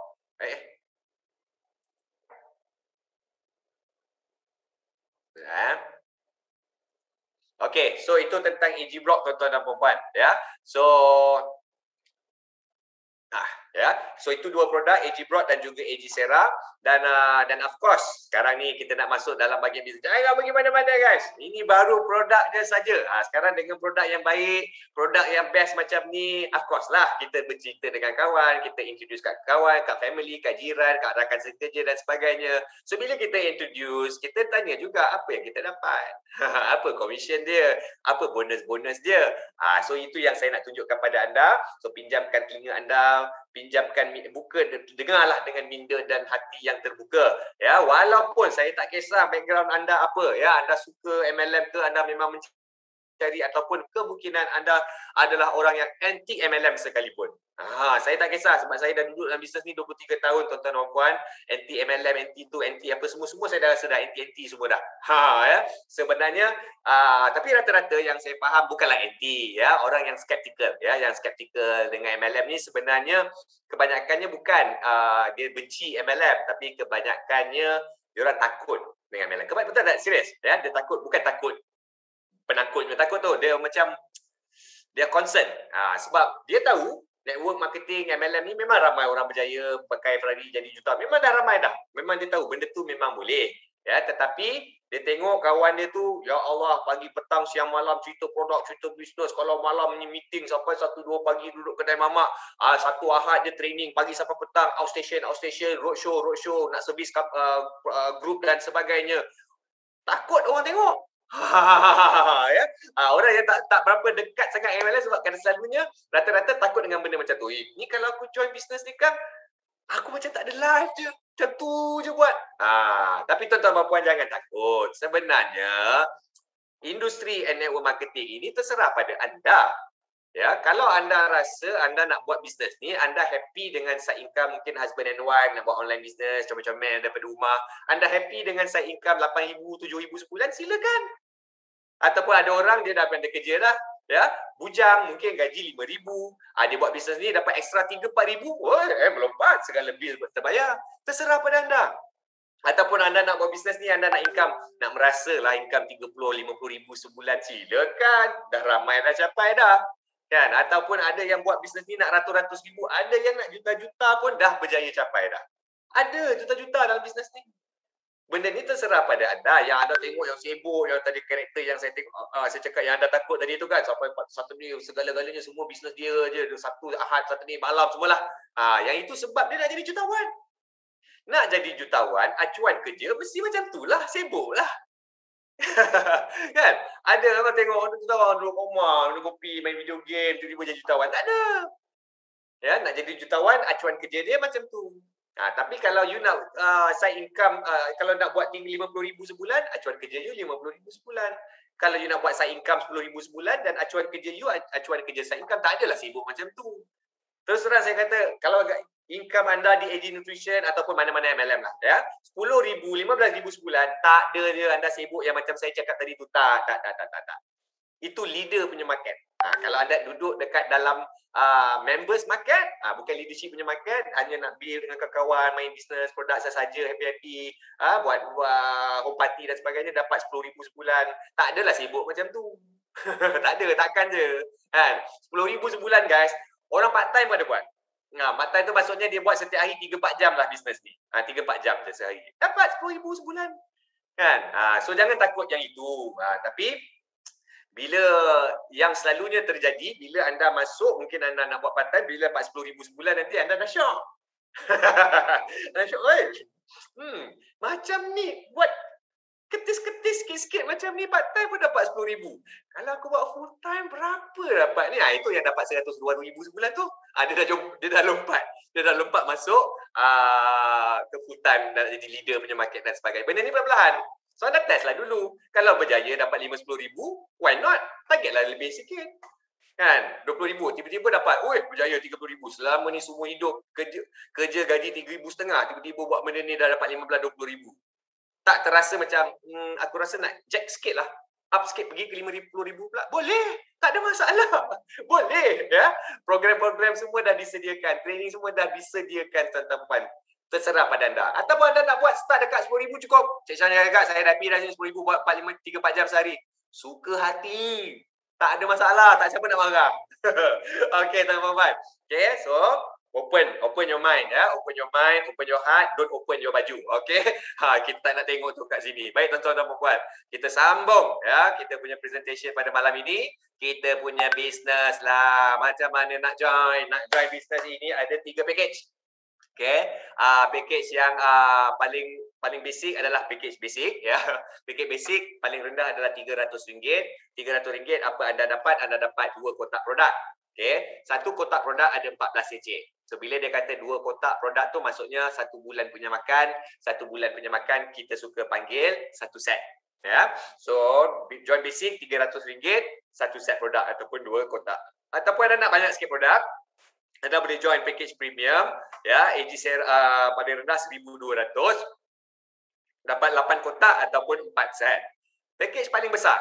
Okay, so itu tentang AG-Brock tuan-tuan dan puan-puan ya. So so itu dua produk, AG-Brock dan juga AG-Sera dan of course sekarang ni kita nak masuk dalam bahagian bisnes. Jangan pergi mana-mana guys. Ini baru produknya saja. Sekarang dengan produk yang baik, produk yang best macam ni, of course lah kita bercerita dengan kawan, kita introduce kat kawan, kat family, kat jiran, kat rakan sekerja dan sebagainya. So bila kita introduce, kita tanya juga apa yang kita dapat. Apa commission dia, apa bonus-bonus dia. So itu yang saya nak tunjukkan pada anda. So pinjamkan telinga anda, pinjamkan, dengarlah dengan minda dan hati yang terbuka. Ya, walaupun saya tak kisah background anda apa, ya, anda suka MLM ke, anda memang mencari ataupun kemungkinan anda adalah orang yang anti MLM sekalipun. Saya tak kisah sebab saya dah duduk dalam bisnes ni 23 tahun tuan-tuan dan puan. Anti MLM, anti tu, anti apa semua saya dah rasa dah anti semua dah. Ya. Sebenarnya tapi rata-rata yang saya faham bukanlah anti, ya, orang yang skeptikal, ya, yang skeptikal dengan MLM ni sebenarnya kebanyakannya bukan dia benci MLM, tapi kebanyakannya dia orang takut dengan MLM. Betul tak? Serius, ya, dia takut, bukan takut penakut, dia takut tu, dia macam dia concern. Sebab dia tahu network marketing MLM ni memang ramai orang berjaya pakai Ferrari jadi juta. Memang dah ramai dah. Memang dia tahu benda tu memang boleh. Ya, tetapi dia tengok kawan dia tu, ya Allah, pagi petang siang malam cerita produk, cerita bisnes. Kalau malam ni meeting sampai 1-2 pagi duduk kedai mamak. Satu Ahad dia training pagi sampai petang, outstation, roadshow, nak servis group dan sebagainya. Takut orang tengok. Ya. Orang yang tak berapa dekat sangat MLM sebab kan selalunya rata-rata takut dengan benda macam tu. Ni kalau aku join bisnes ni kan Aku macam tak ada live je. Macam tu je buat. Tapi tuan-tuan dan puan jangan takut. Sebenarnya, industri and network marketing ini terserah pada anda. Ya, kalau anda rasa anda nak buat bisnes ni, anda happy dengan side income, mungkin husband and wife nak buat online business, comel-comel daripada rumah, anda happy dengan side income 8,000, 7,000 sebulan, silakan. Ataupun ada orang dia dah pandai kerja dah, ya, bujang mungkin gaji 5,000, dia buat bisnes ni dapat ekstra 3-4,000, melompat segala bil terbayar. Terserah pada anda. Ataupun anda nak buat bisnes ni, anda nak income, nak merasa lah income 30-50 ribu sebulan, silakan. Dah ramai dah capai dah. Kan? Ataupun ada yang buat bisnes ni nak ratus-ratus ribu, ada yang nak juta-juta pun dah berjaya capai dah. Ada juta-juta dalam bisnes ni. Benda ni terserah pada anda. Yang anda tengok yang sibuk, yang tadi karakter yang saya tengok, saya cakap yang anda takut tadi tu kan, sampai satu ni segala-galanya semua bisnes dia je, Sabtu, Ahad, Saturday, malam semualah. Yang itu sebab dia nak jadi jutawan. Nak jadi jutawan, acuan kerja mesti macam tu lah, sibuk lah. Kan? Ada orang tengok orang jutawan duduk rumah, minum kopi, main video game, tiba-tiba jadi jutawan. Tak ada. Ya, nak jadi jutawan, acuan kerja dia macam tu. Tapi kalau you nak side income, kalau nak buat tinggi 50,000 sebulan, acuan kerja you 50,000 sebulan. Kalau you nak buat side income 10,000 sebulan dan acuan kerja you, acuan kerja side income, tak adalah sibuk macam tu. Terus terang saya kata, kalau income anda di AG Nutrition ataupun mana-mana MLM lah, ya, 10,000, 15,000 sebulan, tak ada je anda sibuk yang macam saya cakap tadi tu. Tak. Itu leader punya market. Kalau anda duduk dekat dalam members market, bukan leadership punya market, hanya nak build dengan kawan-kawan, main bisnes, produk sahaja, happy-happy, buat home party dan sebagainya, dapat 10,000 sebulan. Tak adalah sibuk macam tu. Tak ada, takkan je. Kan? 10,000 sebulan guys, orang part-time pun ada buat. Part-time tu maksudnya dia buat setiap hari 3-4 jam lah bisnes ni. 3-4 jam je sehari. Dapat 10,000 sebulan. Kan? So jangan takut yang itu. Tapi bila yang selalunya terjadi, bila anda masuk, mungkin anda nak buat part-time, bila dapat 10,000 sebulan nanti anda dah syok. Dah syok, macam ni, buat ketis-ketis sikit-sikit macam ni, part-time pun dapat 10,000. Kalau aku buat full-time, berapa dapat ni? Itu yang dapat 100-200,000 sebulan tu. Dia dah lompat masuk ke full-time, dan jadi leader punya market dan sebagainya. Benda ni perlahan-lahan. So anda test lah dulu. Kalau berjaya dapat 5-10 ribu, why not? Targetlah lebih sikit. Kan? 20 ribu. Tiba-tiba dapat, berjaya 30 ribu. Selama ni semua hidup, kerja gaji 3,500. Tiba-tiba buat benda ni dah dapat 15-20 ribu. Tak terasa macam, aku rasa nak jack sikit lah. Up sikit, pergi ke 50 ribu pula. Boleh. Tak ada masalah. Boleh. Ya? Program-program semua dah disediakan. Training semua dah disediakan, tuan-tuan. Terserah pada anda. Ataupun anda nak buat start dekat 10,000 cukup. Cik Syah kata, saya dah pergi dah 10,000 buat 3-4 jam sehari. Suka hati. Tak ada masalah. Tak siapa nak marah. Okey, tuan-tuan. Okey, so open your mind. Ya. Open your mind, open your heart. Don't open your baju. Okey. Kita tak nak tengok tu kat sini. Baik, tuan-tuan dan puan. Kita sambung. Ya. Kita punya presentation pada malam ini. Kita punya business lah. Macam mana nak join. Nak join business ini ada 3 package. Okay, package yang paling basic adalah package basic, ya. Package basic paling rendah adalah RM300. RM300 apa anda dapat? Anda dapat 2 kotak produk. Okay, satu kotak produk ada 14 cc. So bila dia kata 2 kotak produk tu maksudnya 1 bulan punya makan, 1 bulan punya makan kita suka panggil 1 set. Ya, so join basic RM300, 1 set produk ataupun 2 kotak. Ataupun anda nak banyak sikit produk, anda boleh join package premium, ya, AG paling rendah 1,200, dapat 8 kotak ataupun 4 set. Package paling besar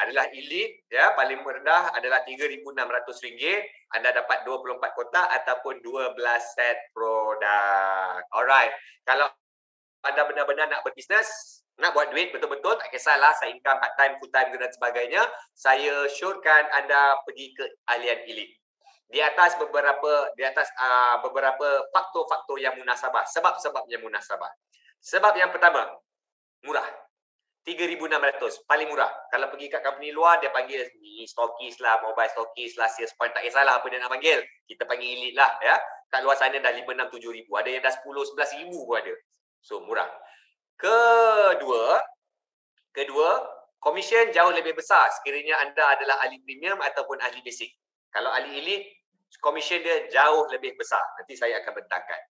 adalah elite, ya, paling rendah adalah RM3,600. Anda dapat 24 kotak ataupun 12 set produk. Alright, kalau anda benar-benar nak berbisnes, nak buat duit betul-betul, tak kisahlah saya income part-time, full-time dan sebagainya, saya syorkan anda pergi ke ahlian elite. Di atas beberapa faktor-faktor yang munasabah, sebab-sebab yang munasabah. Sebab yang pertama, murah. 3,600 paling murah. Kalau pergi kat company luar, dia panggil ni stokis lah, mobile stokis lah, sales point, tak kisahlah apa dia nak panggil. Kita panggil elite lah, ya. Kat luar sana dah 5, 6, 7 ribu. Ada yang dah 10, 11 ribu pun ada. So murah. Kedua, komisen jauh lebih besar sekiranya anda adalah ahli premium ataupun ahli basic. Kalau ahli elite, komisen dia jauh lebih besar. Nanti saya akan bentangkan.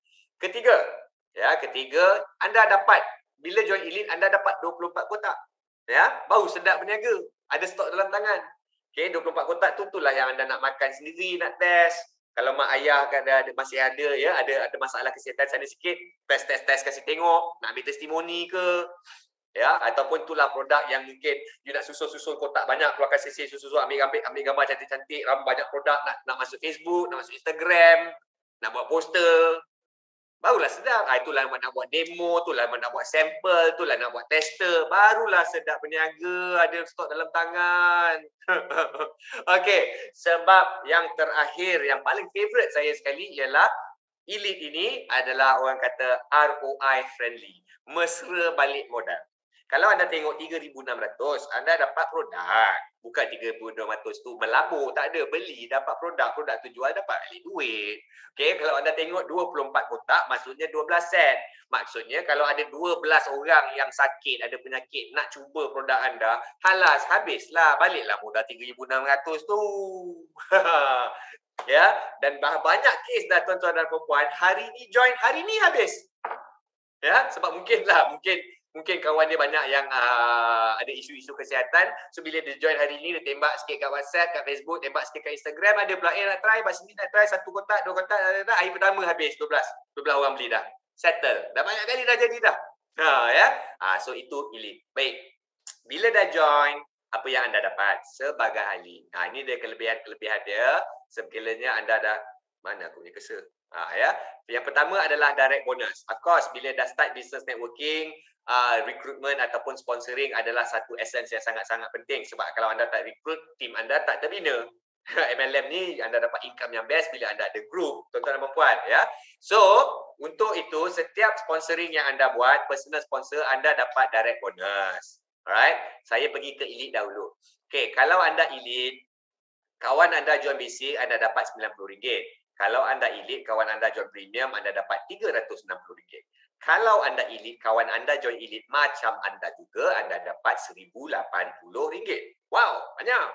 Ketiga, anda dapat, bila join elite, anda dapat 24 kotak. Ya, baru sedap berniaga. Ada stok dalam tangan. Okey, 24 kotak tu itulah yang anda nak makan sendiri, nak test. Kalau mak ayah masih ada ya, ada masalah kesihatan sana sikit, test kasih tengok, nak ambil testimoni ke. Ya, ataupun itulah produk yang mungkin you nak susun kotak banyak, keluarkan sesi susun ambil gambar cantik-cantik, banyak produk nak masuk Facebook, nak masuk Instagram, nak buat poster. Barulah sedap. Itulah nak buat demo, itulah nak buat sampel, itulah nak buat tester. Barulah sedap berniaga, ada stok dalam tangan. Okey, sebab yang terakhir, yang paling favorite saya sekali ialah elite ini adalah orang kata ROI friendly. Mesra balik modal. Kalau anda tengok 3,600, anda dapat produk. Bukan 3,600 tu melabur, tak ada. Beli, dapat produk tu jual, dapat balik duit. Okey, kalau anda tengok 24 kotak, maksudnya 12 set. Maksudnya kalau ada 12 orang yang sakit, ada penyakit, nak cuba produk anda, halas, habislah. Baliklah modal 3,600 tu. Ya, dan banyak kes dah tuan-tuan dan puan-puan, hari ni join, hari ni habis. Ya, sebab mungkin kawan dia banyak yang ada isu-isu kesihatan. So bila dia join hari ni, dia tembak sikit kat WhatsApp, kat Facebook, tembak sikit kat Instagram, ada pula nak try, lepas ni nak try 1 kotak, 2 kotak, hari pertama habis 12 orang beli dah. Settle. Dah banyak kali dah jadi dah. Ya. So itu elite. Baik. Bila dah join, apa yang anda dapat sebagai ahli? Ini dia kelebihan dia. Sekiranya anda dah, mana aku punya cursor? Ya. Yang pertama adalah direct bonus. Of course, bila dah start business networking, recruitment ataupun sponsoring adalah satu essence yang sangat-sangat penting. Sebab kalau anda tak recruit, team anda tak terbina. MLM ni anda dapat income yang best bila anda ada group, tuan-tuan dan puan, ya. So, untuk itu setiap sponsoring yang anda buat, personal sponsor, anda dapat direct bonus. Alright, saya pergi ke elite dahulu. Okay, kalau anda elite, kawan anda join basic, anda dapat RM90. Kalau anda elite, kawan anda join premium, anda dapat RM360. Kalau anda elite, kawan anda join elite macam anda juga, anda dapat RM1,080. Wow, banyak.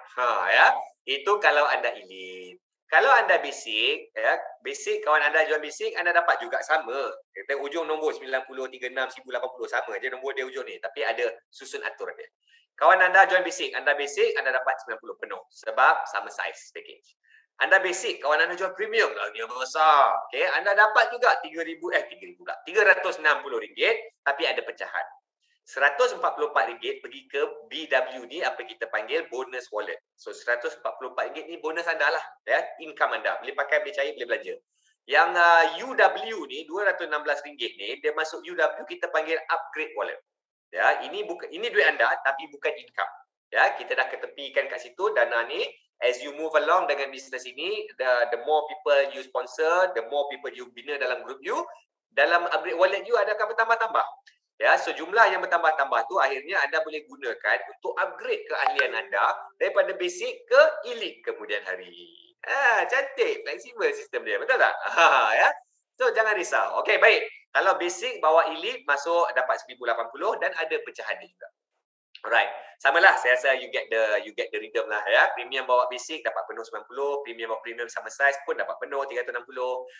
Ya. Itu kalau anda elite. Kalau anda basic, ya, basic kawan anda join basic, anda dapat juga sama. Kita ujung nombor 90, 36, 1080 sama je nombor dia ujung ni, tapi ada susun aturan dia. Kawan anda join basic, anda dapat 90 penuh sebab sama size package. Anda basic, kawan anda jual premium, lagi besar. Okay, anda dapat juga RM360, tapi ada pecahan. RM144 pergi ke BW ni, apa kita panggil bonus wallet. So RM144 ni bonus anda lah, ya, income anda. Boleh pakai, boleh cair, boleh belanja. Yang UW ni, RM216 ni, dia masuk UW, kita panggil upgrade wallet. Ya, ini duit anda, tapi bukan income. Ya, kita dah ketepikan kat situ dana ni. As you move along dengan bisnes ini, the more people you sponsor, the more people you bina dalam group you, dalam upgrade wallet you ada akan bertambah-tambah. Ya, so jumlah yang bertambah-tambah tu akhirnya anda boleh gunakan untuk upgrade keahlian anda daripada basic ke elite kemudian hari. Cantik, fleksibel sistem dia, betul tak? Ya. So jangan risau. Okey, baik. Kalau basic bawa elite masuk dapat RM1,080 dan ada pecahan dia juga. Alright, samalah, saya rasa you get the rhythm lah, ya. Premium bawa basic dapat penuh 90, premium bawa premium sama size pun dapat penuh 360,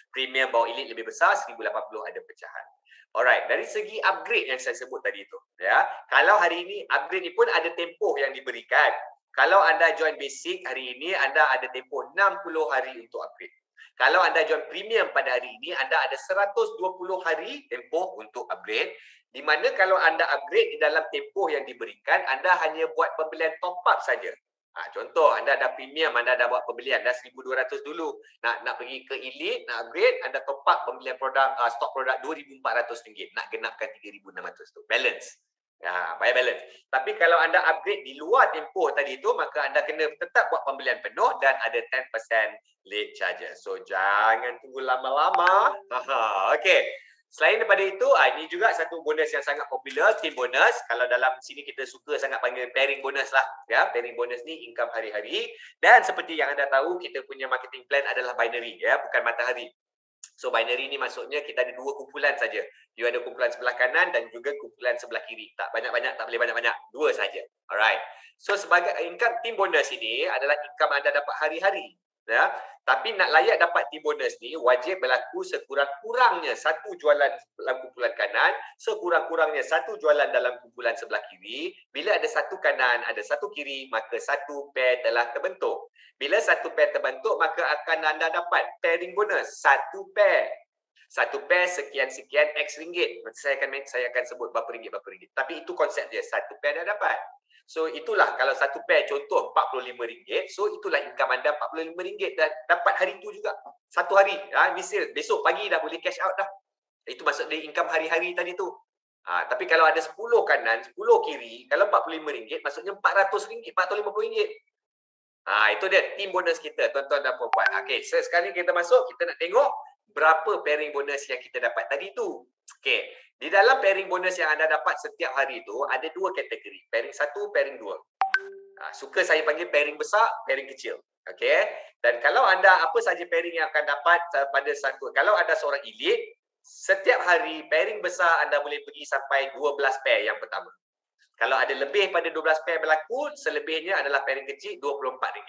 premium bawa elite lebih besar 1080 ada pecahan. Alright, dari segi upgrade yang saya sebut tadi tu, ya. Kalau hari ini upgrade ni pun ada tempoh yang diberikan. Kalau anda join basic hari ini, anda ada tempoh 60 hari untuk upgrade. Kalau anda join premium pada hari ini, anda ada 120 hari tempoh untuk upgrade. Di mana kalau anda upgrade di dalam tempoh yang diberikan, anda hanya buat pembelian top up saja. Contoh, anda ada premium, anda dah buat pembelian, dah 1,200 dulu. Nak pergi ke elite, nak upgrade, anda top up pembelian produk, stok produk RM2,400. Nak genapkan RM3,600 tu. Balance. Ya, bayar balance. Tapi kalau anda upgrade di luar tempoh tadi tu, maka anda kena tetap buat pembelian penuh dan ada 10% late charges. So, jangan tunggu lama-lama. Okey. Selain daripada itu, ini juga satu bonus yang sangat popular, team bonus. Kalau dalam sini kita suka sangat panggil pairing bonus lah. Ya, pairing bonus ni income hari-hari. Dan seperti yang anda tahu, kita punya marketing plan adalah binary, ya, bukan matahari. So binary ni maksudnya kita ada 2 kumpulan saja. You ada kumpulan sebelah kanan dan juga kumpulan sebelah kiri. Tak banyak-banyak, tak boleh banyak-banyak. 2 saja. Alright. So sebagai income team bonus ini adalah income anda dapat hari-hari. Ya. Tapi nak layak dapat team bonus ni wajib berlaku sekurang-kurangnya satu jualan dalam kumpulan kanan, sekurang-kurangnya satu jualan dalam kumpulan sebelah kiri. Bila ada satu kanan, ada satu kiri, maka satu pair telah terbentuk. Bila satu pair terbentuk, maka akan anda dapat pairing bonus. Satu pair. Satu pair sekian-sekian X ringgit. Saya akan sebut berapa ringgit. Tapi itu konsep dia. Satu pair dah dapat. So itulah kalau satu pair contoh RM45. So itulah income anda RM45 dah dapat hari tu juga. Satu hari. Misal besok pagi dah boleh cash out dah. Itu maksud dia income hari-hari tadi tu. Tapi kalau ada 10 kanan, 10 kiri, kalau RM45 maksudnya RM400, RM450. Itu dia team bonus kita tuan-tuan dan puan-puan. Okey, so sekarang kita masuk, kita nak tengok berapa pairing bonus yang kita dapat tadi tu. Okey. Di dalam pairing bonus yang anda dapat setiap hari itu, ada dua kategori. Pairing 1, pairing 2. Suka saya panggil pairing besar, pairing kecil. Okey. Dan kalau anda, apa saja pairing yang akan dapat pada satu, kalau anda seorang elite, setiap hari pairing besar anda boleh pergi sampai 12 pair yang pertama. Kalau ada lebih pada 12 pair berlaku, selebihnya adalah pairing kecil RM24.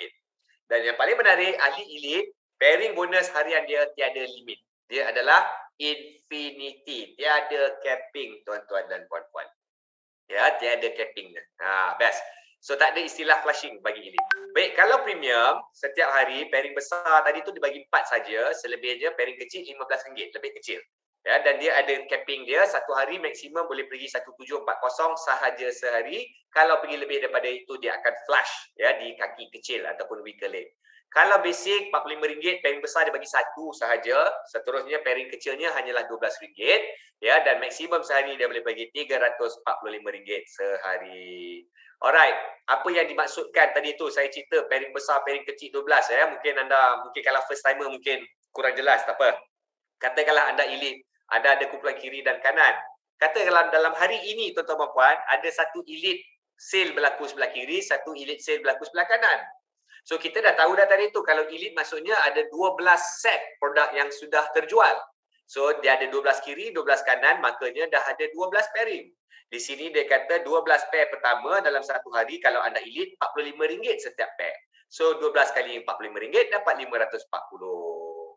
Dan yang paling menarik, ahli elite, pairing bonus harian dia tiada limit. Dia adalah infinity. Tiada capping, tuan-tuan dan puan-puan. Ya, tiada capping. Best. So, tak ada istilah flushing bagi elite. Baik, kalau premium, setiap hari pairing besar tadi tu dibagi 4 saja. Selebihnya pairing kecil RM15. Lebih kecil. Ya, dan dia ada capping dia. Satu hari maksimum boleh pergi 1740 sahaja sehari. Kalau pergi lebih daripada itu, dia akan flush ya, di kaki kecil ataupun weaker leg. Kalau basic RM45, pairing besar dia bagi satu sahaja. Seterusnya pairing kecilnya hanyalah RM12. Ya, dan maksimum sehari dia boleh bagi RM345 sehari. Alright, apa yang dimaksudkan tadi tu saya cerita pairing besar, pairing kecil 12 ya. Mungkin kalau first timer mungkin kurang jelas, tak apa. Katakanlah anda elite, anda ada kumpulan kiri dan kanan. Katakanlah dalam hari ini tuan-tuan dan puan, ada satu elite sale berlaku sebelah kiri, satu elite sale berlaku sebelah kanan. So kita dah tahu dah tadi tu, kalau elite maksudnya ada 12 set produk yang sudah terjual. So dia ada 12 kiri, 12 kanan, makanya dah ada 12 pairing. Di sini dia kata 12 pair pertama dalam satu hari, kalau anda elite RM45 setiap pair. So 12 kali RM45 dapat RM540.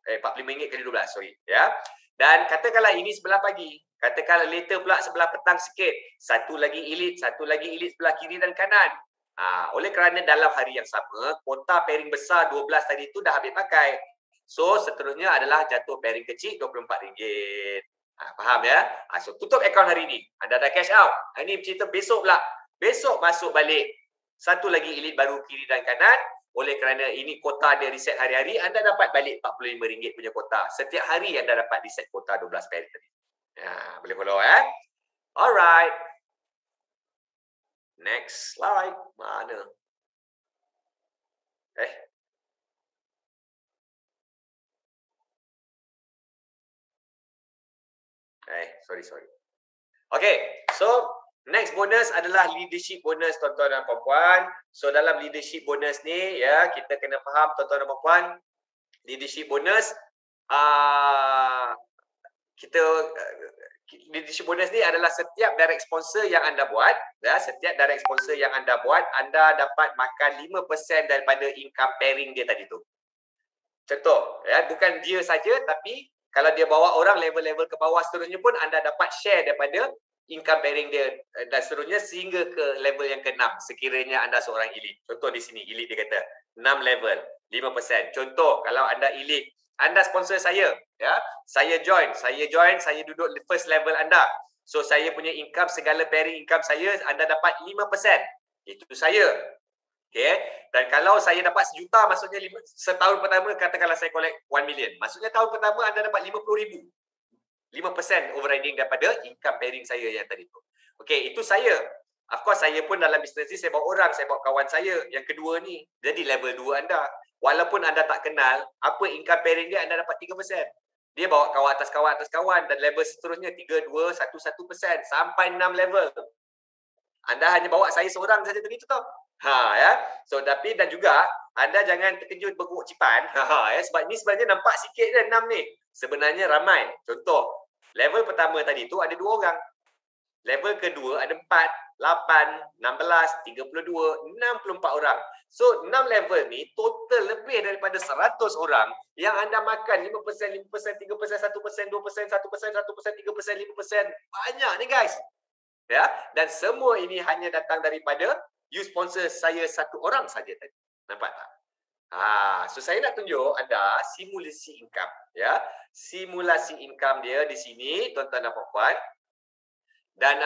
RM45 kali 12, sorry. Ya. Dan katakanlah ini sebelah pagi. Katakanlah later pula sebelah petang sikit. Satu lagi elite sebelah kiri dan kanan. Oleh kerana dalam hari yang sama, kuota pairing besar 12 tadi tu dah habis pakai. So, seterusnya adalah jatuh pairing kecil RM24. Faham ya? So, tutup akaun hari ini. Anda dah cash out. Ini cerita besok pula. Besok masuk balik. Satu lagi elite baru kiri dan kanan. Oleh kerana ini kuota dia reset hari-hari, anda dapat balik RM45 punya kuota. Setiap hari anda dapat reset kuota 12 pairing tadi. Boleh follow Alright. Next slide. Mana? Sorry. Okay, so next bonus adalah leadership bonus tuan-tuan dan puan-puan. So dalam leadership bonus ni ya, kita kena faham tuan-tuan dan puan-puan, leadership bonus leadership bonus ni adalah setiap direct sponsor yang anda buat, ya, setiap direct sponsor yang anda buat, anda dapat makan 5% daripada income pairing dia tadi tu. Contoh, ya, bukan dia saja, tapi kalau dia bawa orang level-level ke bawah seterusnya pun anda dapat share daripada income pairing dia dan seterusnya sehingga ke level yang ke-6 sekiranya anda seorang elite. Contoh di sini, elite dia kata 6 level, 5%. Contoh, kalau anda elite, anda sponsor saya, ya. Saya join, saya duduk first level anda. So saya punya income, segala pairing income saya, anda dapat 5%. Itu saya. Okay. Dan kalau saya dapat sejuta, maksudnya setahun pertama, katakanlah saya collect 1 million. Maksudnya tahun pertama anda dapat 50,000. 5% overriding daripada income pairing saya yang tadi tu. Okay, itu saya. Of course, saya pun dalam bisnes ni, saya bawa orang, saya bawa kawan saya. Yang kedua ni, jadi level 2 anda. Walaupun anda tak kenal, apa income pairing dia, anda dapat 3%. Dia bawa kawan atas kawan, dan level seterusnya 3, 2, 1, 1%. Sampai 6 level. Anda hanya bawa saya seorang saja tadi tu tau. Ya. So, tapi dan juga, anda jangan terkejut berguruk cipan. Ya. Sebab ni sebenarnya nampak sikit je 6 ni. Sebenarnya ramai. Contoh, level pertama tadi tu ada 2 orang. Level kedua ada 4, 8, 16, 32, 64 orang. So 6 level ni total lebih daripada 100 orang yang anda makan 5%, 5%, 3%, 1%, 2%, 1%, 1%, 3%, 5%. Banyak ni guys. Ya, dan semua ini hanya datang daripada you sponsor saya satu orang saja tadi. Nampak tak? So saya nak tunjuk anda simulasi income, ya. Simulasi income dia di sini, tuan-tuan dan puan-puan. Dan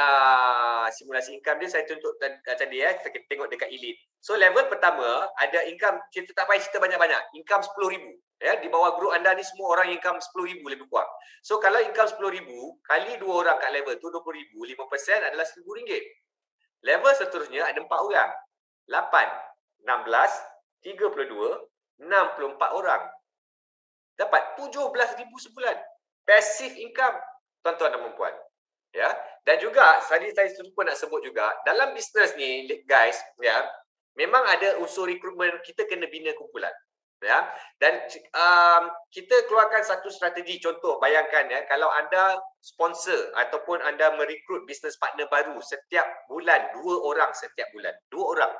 simulasi income dia saya tunjuk tadi ya, kita tengok dekat elite. So level pertama ada income, kita tak payah cerita banyak-banyak. Income 10,000. Ya, di bawah grup anda ni semua orang income 10,000 lebih kurang. So kalau income 10,000 kali 2 orang kat level tu 20,000, 5% adalah RM1,000. Level seterusnya ada 4 orang. 8, 16, 32, 64 orang. Dapat 17,000 sebulan. Passive income, tuan-tuan dan puan-puan. Ya, dan juga tadi saya lupa nak sebut juga, dalam bisnes ni guys, ya, memang ada unsur rekrutmen, kita kena bina kumpulan. Ya, dan kita keluarkan satu strategi. Contoh, bayangkan ya, kalau anda sponsor ataupun anda merekrut business partner baru setiap bulan 2 orang setiap bulan. 2 orang.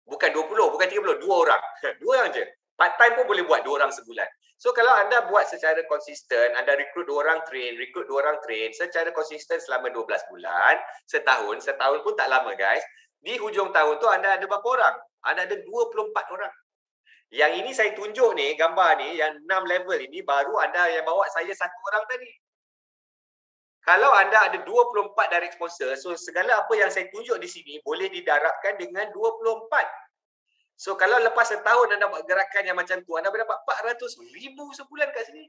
Bukan 20, bukan 30, 2 orang. 2 orang je. Part time pun boleh buat 2 orang sebulan. So kalau anda buat secara konsisten, anda rekrut 2 orang train, rekrut 2 orang train secara konsisten selama 12 bulan, setahun pun tak lama guys. Di hujung tahun tu anda ada berapa orang? Anda ada 24 orang. Yang ini saya tunjuk ni, gambar ni, yang 6 level ini baru anda yang bawa saya 1 orang tadi. Kalau anda ada 24 direct sponsor, so segala apa yang saya tunjuk di sini boleh didarabkan dengan 24. So kalau lepas setahun anda buat gerakan yang macam tu, anda berdapat 400,000 sebulan kat sini.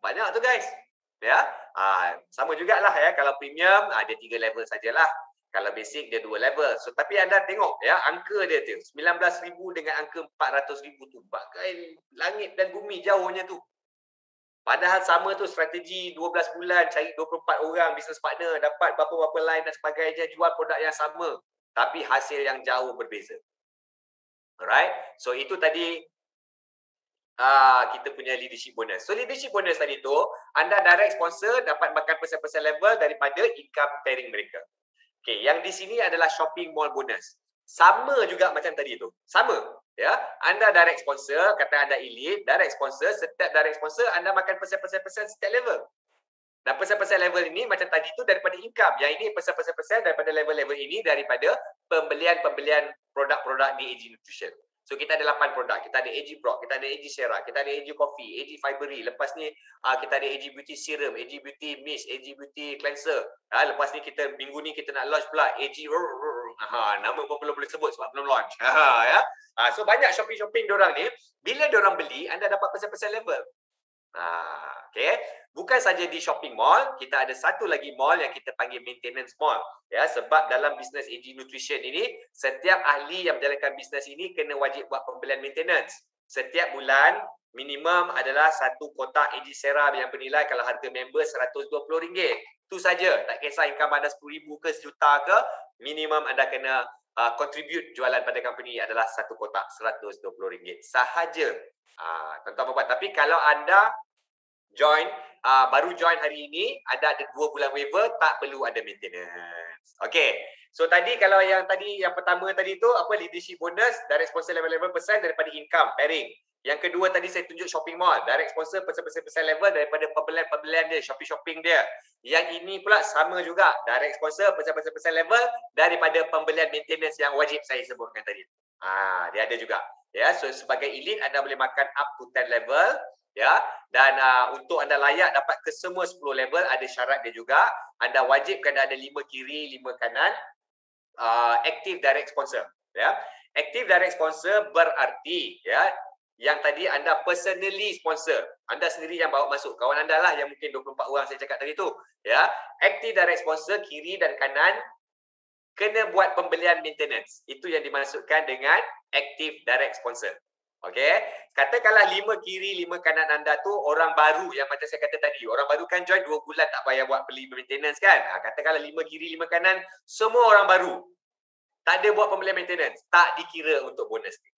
Banyak tu guys. Ya, sama jugalah ya, kalau premium ada 3 level sajalah. Kalau basic dia 2 level. So tapi anda tengok ya, angka dia tu 19,000 dengan angka 400,000 tu bagai langit dan bumi jauhnya tu. Padahal sama tu strategi 12 bulan cari 24 orang business partner, dapat berapa-berapa line dan sebagainya, jual produk yang sama tapi hasil yang jauh berbeza. Alright, so itu tadi kita punya leadership bonus. So leadership bonus tadi tu, anda direct sponsor dapat makan persen-persen level daripada income pairing mereka. Okay, yang di sini adalah shopping mall bonus. Sama juga macam tadi tu. Sama. Ya, anda direct sponsor, kata anda elite, direct sponsor, setiap direct sponsor anda makan persen-persen setiap level. Dan persen-persen level ini macam tadi tu daripada income. Yang ini persen-persen daripada level-level ini daripada pembelian produk-produk di AG Nutrition. So kita ada 8 produk. Kita ada AG Brock, kita ada AG Sera, kita ada AG Coffee, AG Fibery. Lepas ni kita ada AG Beauty Serum, AG Beauty Mist, AG Beauty Cleanser. Lepas ni kita minggu ni kita nak launch pula AG nama pun belum boleh sebut sebab belum launch. Ya. So banyak shopping-shopping diorang ni. Bila diorang beli, anda dapat persen-persen level. Okay. Bukan saja di shopping mall, kita ada satu lagi mall yang kita panggil maintenance mall. Ya, sebab dalam bisnes AG Nutrition ini, setiap ahli yang menjalankan bisnes ini kena wajib buat pembelian maintenance. Setiap bulan minimum adalah satu kotak AG Sera yang bernilai kalau harga member RM120. Itu saja. Tak kisah income anda RM10,000 ke RM1 ke, minimum anda kena contribute jualan pada company adalah satu kotak RM120 sahaja. Tuan-tuan puan. Tapi kalau anda baru join hari ini, ada 2 bulan waiver, tak perlu ada maintenance. Okay. So tadi kalau yang pertama tadi tu apa, leadership bonus, direct sponsor level persen daripada income pairing. Yang kedua tadi saya tunjuk shopping mall, direct sponsor persen level daripada pembelian dia, shopping dia. Yang ini pula sama juga, direct sponsor persen level daripada pembelian maintenance yang wajib saya sebutkan tadi. Dia ada juga. Ya, so sebagai elite anda boleh makan up to 10 level. Ya, dan untuk anda layak dapat ke semua 10 level, ada syarat dia juga. Anda wajib kena ada 5 kiri, 5 kanan. Active direct sponsor. Ya, active direct sponsor berarti ya, yang tadi anda personally sponsor. Anda sendiri yang bawa masuk. Kawan anda lah yang mungkin 24 orang saya cakap tadi tu. Ya, active direct sponsor kiri dan kanan kena buat pembelian maintenance. Itu yang dimaksudkan dengan active direct sponsor. Okey, katakanlah 5 kiri 5 kanan anda tu orang baru yang macam saya kata tadi. Orang baru kan join 2 bulan tak payah buat beli maintenance kan. Katakanlah 5 kiri 5 kanan semua orang baru. Tak ada buat pembelian maintenance, tak dikira untuk bonus ni.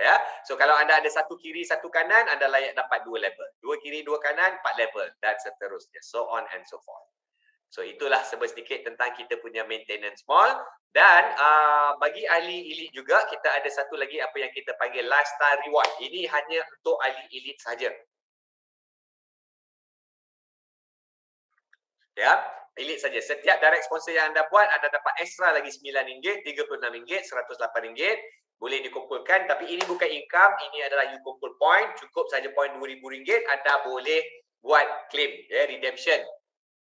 Ya. So kalau anda ada 1 kiri 1 kanan, anda layak dapat 2 level. 2 kiri 2 kanan 4 level dan seterusnya. So on and so forth. So itulah sedikit tentang kita punya maintenance mall. Dan bagi ahli elite juga, kita ada satu lagi apa yang kita panggil lifestyle reward. Ini hanya untuk ahli elite saja. Ya, elite saja. Setiap direct sponsor yang anda buat, anda dapat extra lagi RM9, RM36, RM108. Boleh dikumpulkan, tapi ini bukan income, ini adalah you kumpul point, cukup saja point RM2,000, anda boleh buat claim, ya, redemption.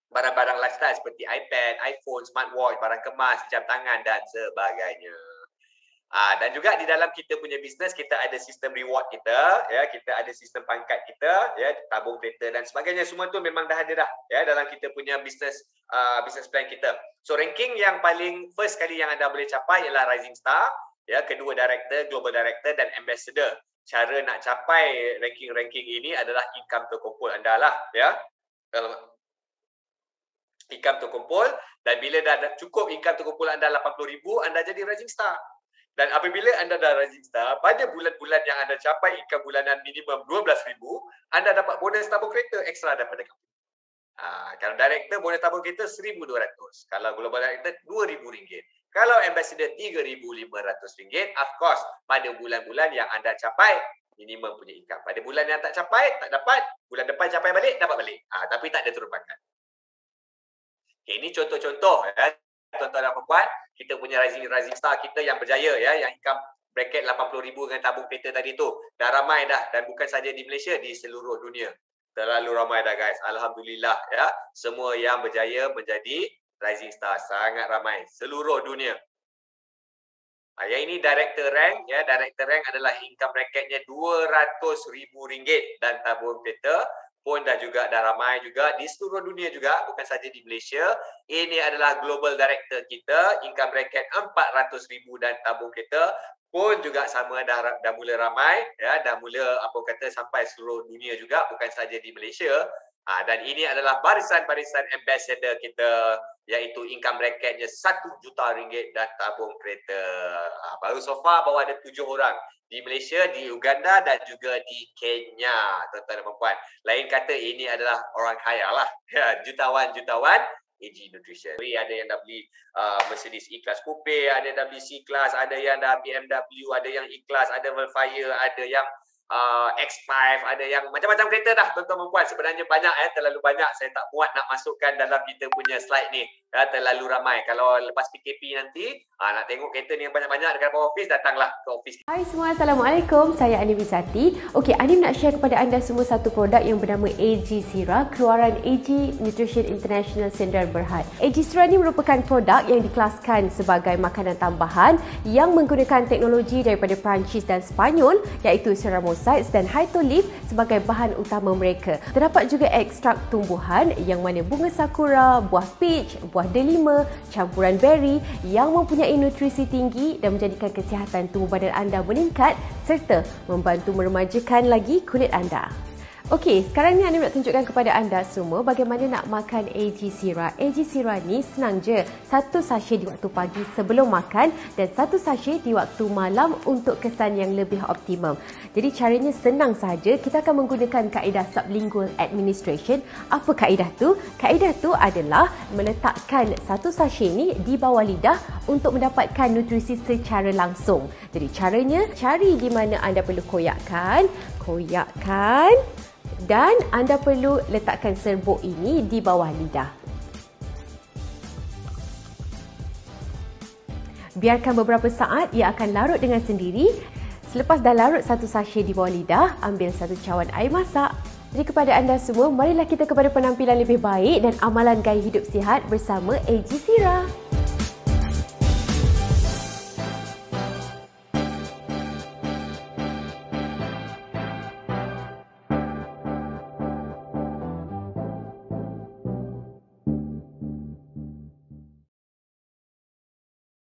Barang-barang lifestyle seperti iPad, iPhone, smartwatch, barang kemas, jam tangan dan sebagainya. Dan juga di dalam kita punya bisnes, kita ada sistem reward kita, ya, kita ada sistem pangkat kita, ya, tabung kereta dan sebagainya. Semua tu memang dah ada dah, ya, dalam kita punya bisnes plan kita. So ranking yang paling first kali yang anda boleh capai ialah Rising Star, ya, kedua director, global director dan ambassador. Cara nak capai ranking-ranking ini adalah income terkumpul anda lah, ya. Income terkumpul, dan bila dah cukup income terkumpul anda 80,000, anda jadi Rising Star. Dan apabila anda dah Rising Star, pada bulan-bulan yang anda capai income bulanan minimum 12,000, anda dapat bonus tabung kereta ekstra daripada company. Kalau director, bonus tabung kereta RM1,200. Kalau global director, RM2,000. Kalau ambassador, RM3,500. Of course, pada bulan-bulan yang anda capai minimum punya income. Pada bulan yang tak capai, tak dapat. Bulan depan capai balik, dapat balik. Tapi tak ada turun pangkat. Okay, ini contoh-contoh, ya. Tuan-tuan dan puan, kita punya rising star kita yang berjaya, ya, yang income bracket 80,000 dengan tabung kereta tadi tu. Dah ramai dah, dan bukan saja di Malaysia, di seluruh dunia. Terlalu ramai dah, guys. Alhamdulillah, ya. Semua yang berjaya menjadi rising star, sangat ramai seluruh dunia. Yang ini director rank, ya. Director rank adalah income bracketnya RM200,000 dan tabung kereta pun dah ramai juga di seluruh dunia juga, bukan saja di Malaysia. Ini adalah global director kita, income bracket 400,000 dan tabung kereta pun juga sama, dah mula ramai, ya, dah mula sampai seluruh dunia juga, bukan saja di Malaysia. Dan ini adalah barisan-barisan ambassador kita, iaitu income bracketnya RM1,000,000 dan tabung kereta. Baru so far baru ada 7 orang. Di Malaysia, di Uganda dan juga di Kenya, tuan-tuan dan puan-puan. Lain kata, ini adalah orang kaya lah. Jutawan-jutawan AG Nutrition. Ada yang dah beli Mercedes E-Class Coupe, ada yang dah beli C-Class, ada yang dah BMW, ada yang E-Class, ada Velfire, ada yang X5, ada yang macam-macam kereta dah, tuan-tuan dan puan. Sebenarnya banyak, terlalu banyak. Saya tak muat nak masukkan dalam kita punya slide ni. Terlalu ramai. Kalau lepas PKP nanti, nak tengok kereta ni yang banyak-banyak dekat bawah office, datanglah ke office. Hai semua, Assalamualaikum. Saya Anim Izzati. Okey, Anim nak share kepada anda semua satu produk yang bernama AG Sira, keluaran AG Nutrition International Sdn Bhd. AG Sira ni merupakan produk yang dikelaskan sebagai makanan tambahan yang menggunakan teknologi daripada Perancis dan Sepanyol, iaitu ceramosites dan Hytolith sebagai bahan utama mereka. Terdapat juga ekstrak tumbuhan yang mana bunga sakura, buah peach, buah delima, campuran berry yang mempunyai nutrisi tinggi dan menjadikan kesihatan tubuh badan anda meningkat serta membantu meremajakan lagi kulit anda. Okey, sekarang ni Anim nak tunjukkan kepada anda semua bagaimana nak makan AG Sira. AG Sira ni senang je. Satu sachet di waktu pagi sebelum makan dan satu sachet di waktu malam untuk kesan yang lebih optimum. Jadi caranya senang saja. Kita akan menggunakan kaedah sublingual administration. Apa kaedah tu? Kaedah tu adalah meletakkan satu sachet ni di bawah lidah untuk mendapatkan nutrisi secara langsung. Jadi caranya, cari di mana anda perlu koyakkan, dan anda perlu letakkan serbuk ini di bawah lidah. Biarkan beberapa saat, ia akan larut dengan sendiri. Selepas dah larut satu sachet di bawah lidah, ambil satu cawan air masak. Jadi kepada anda semua, marilah kita kepada penampilan lebih baik dan amalan gaya hidup sihat bersama AG Sira.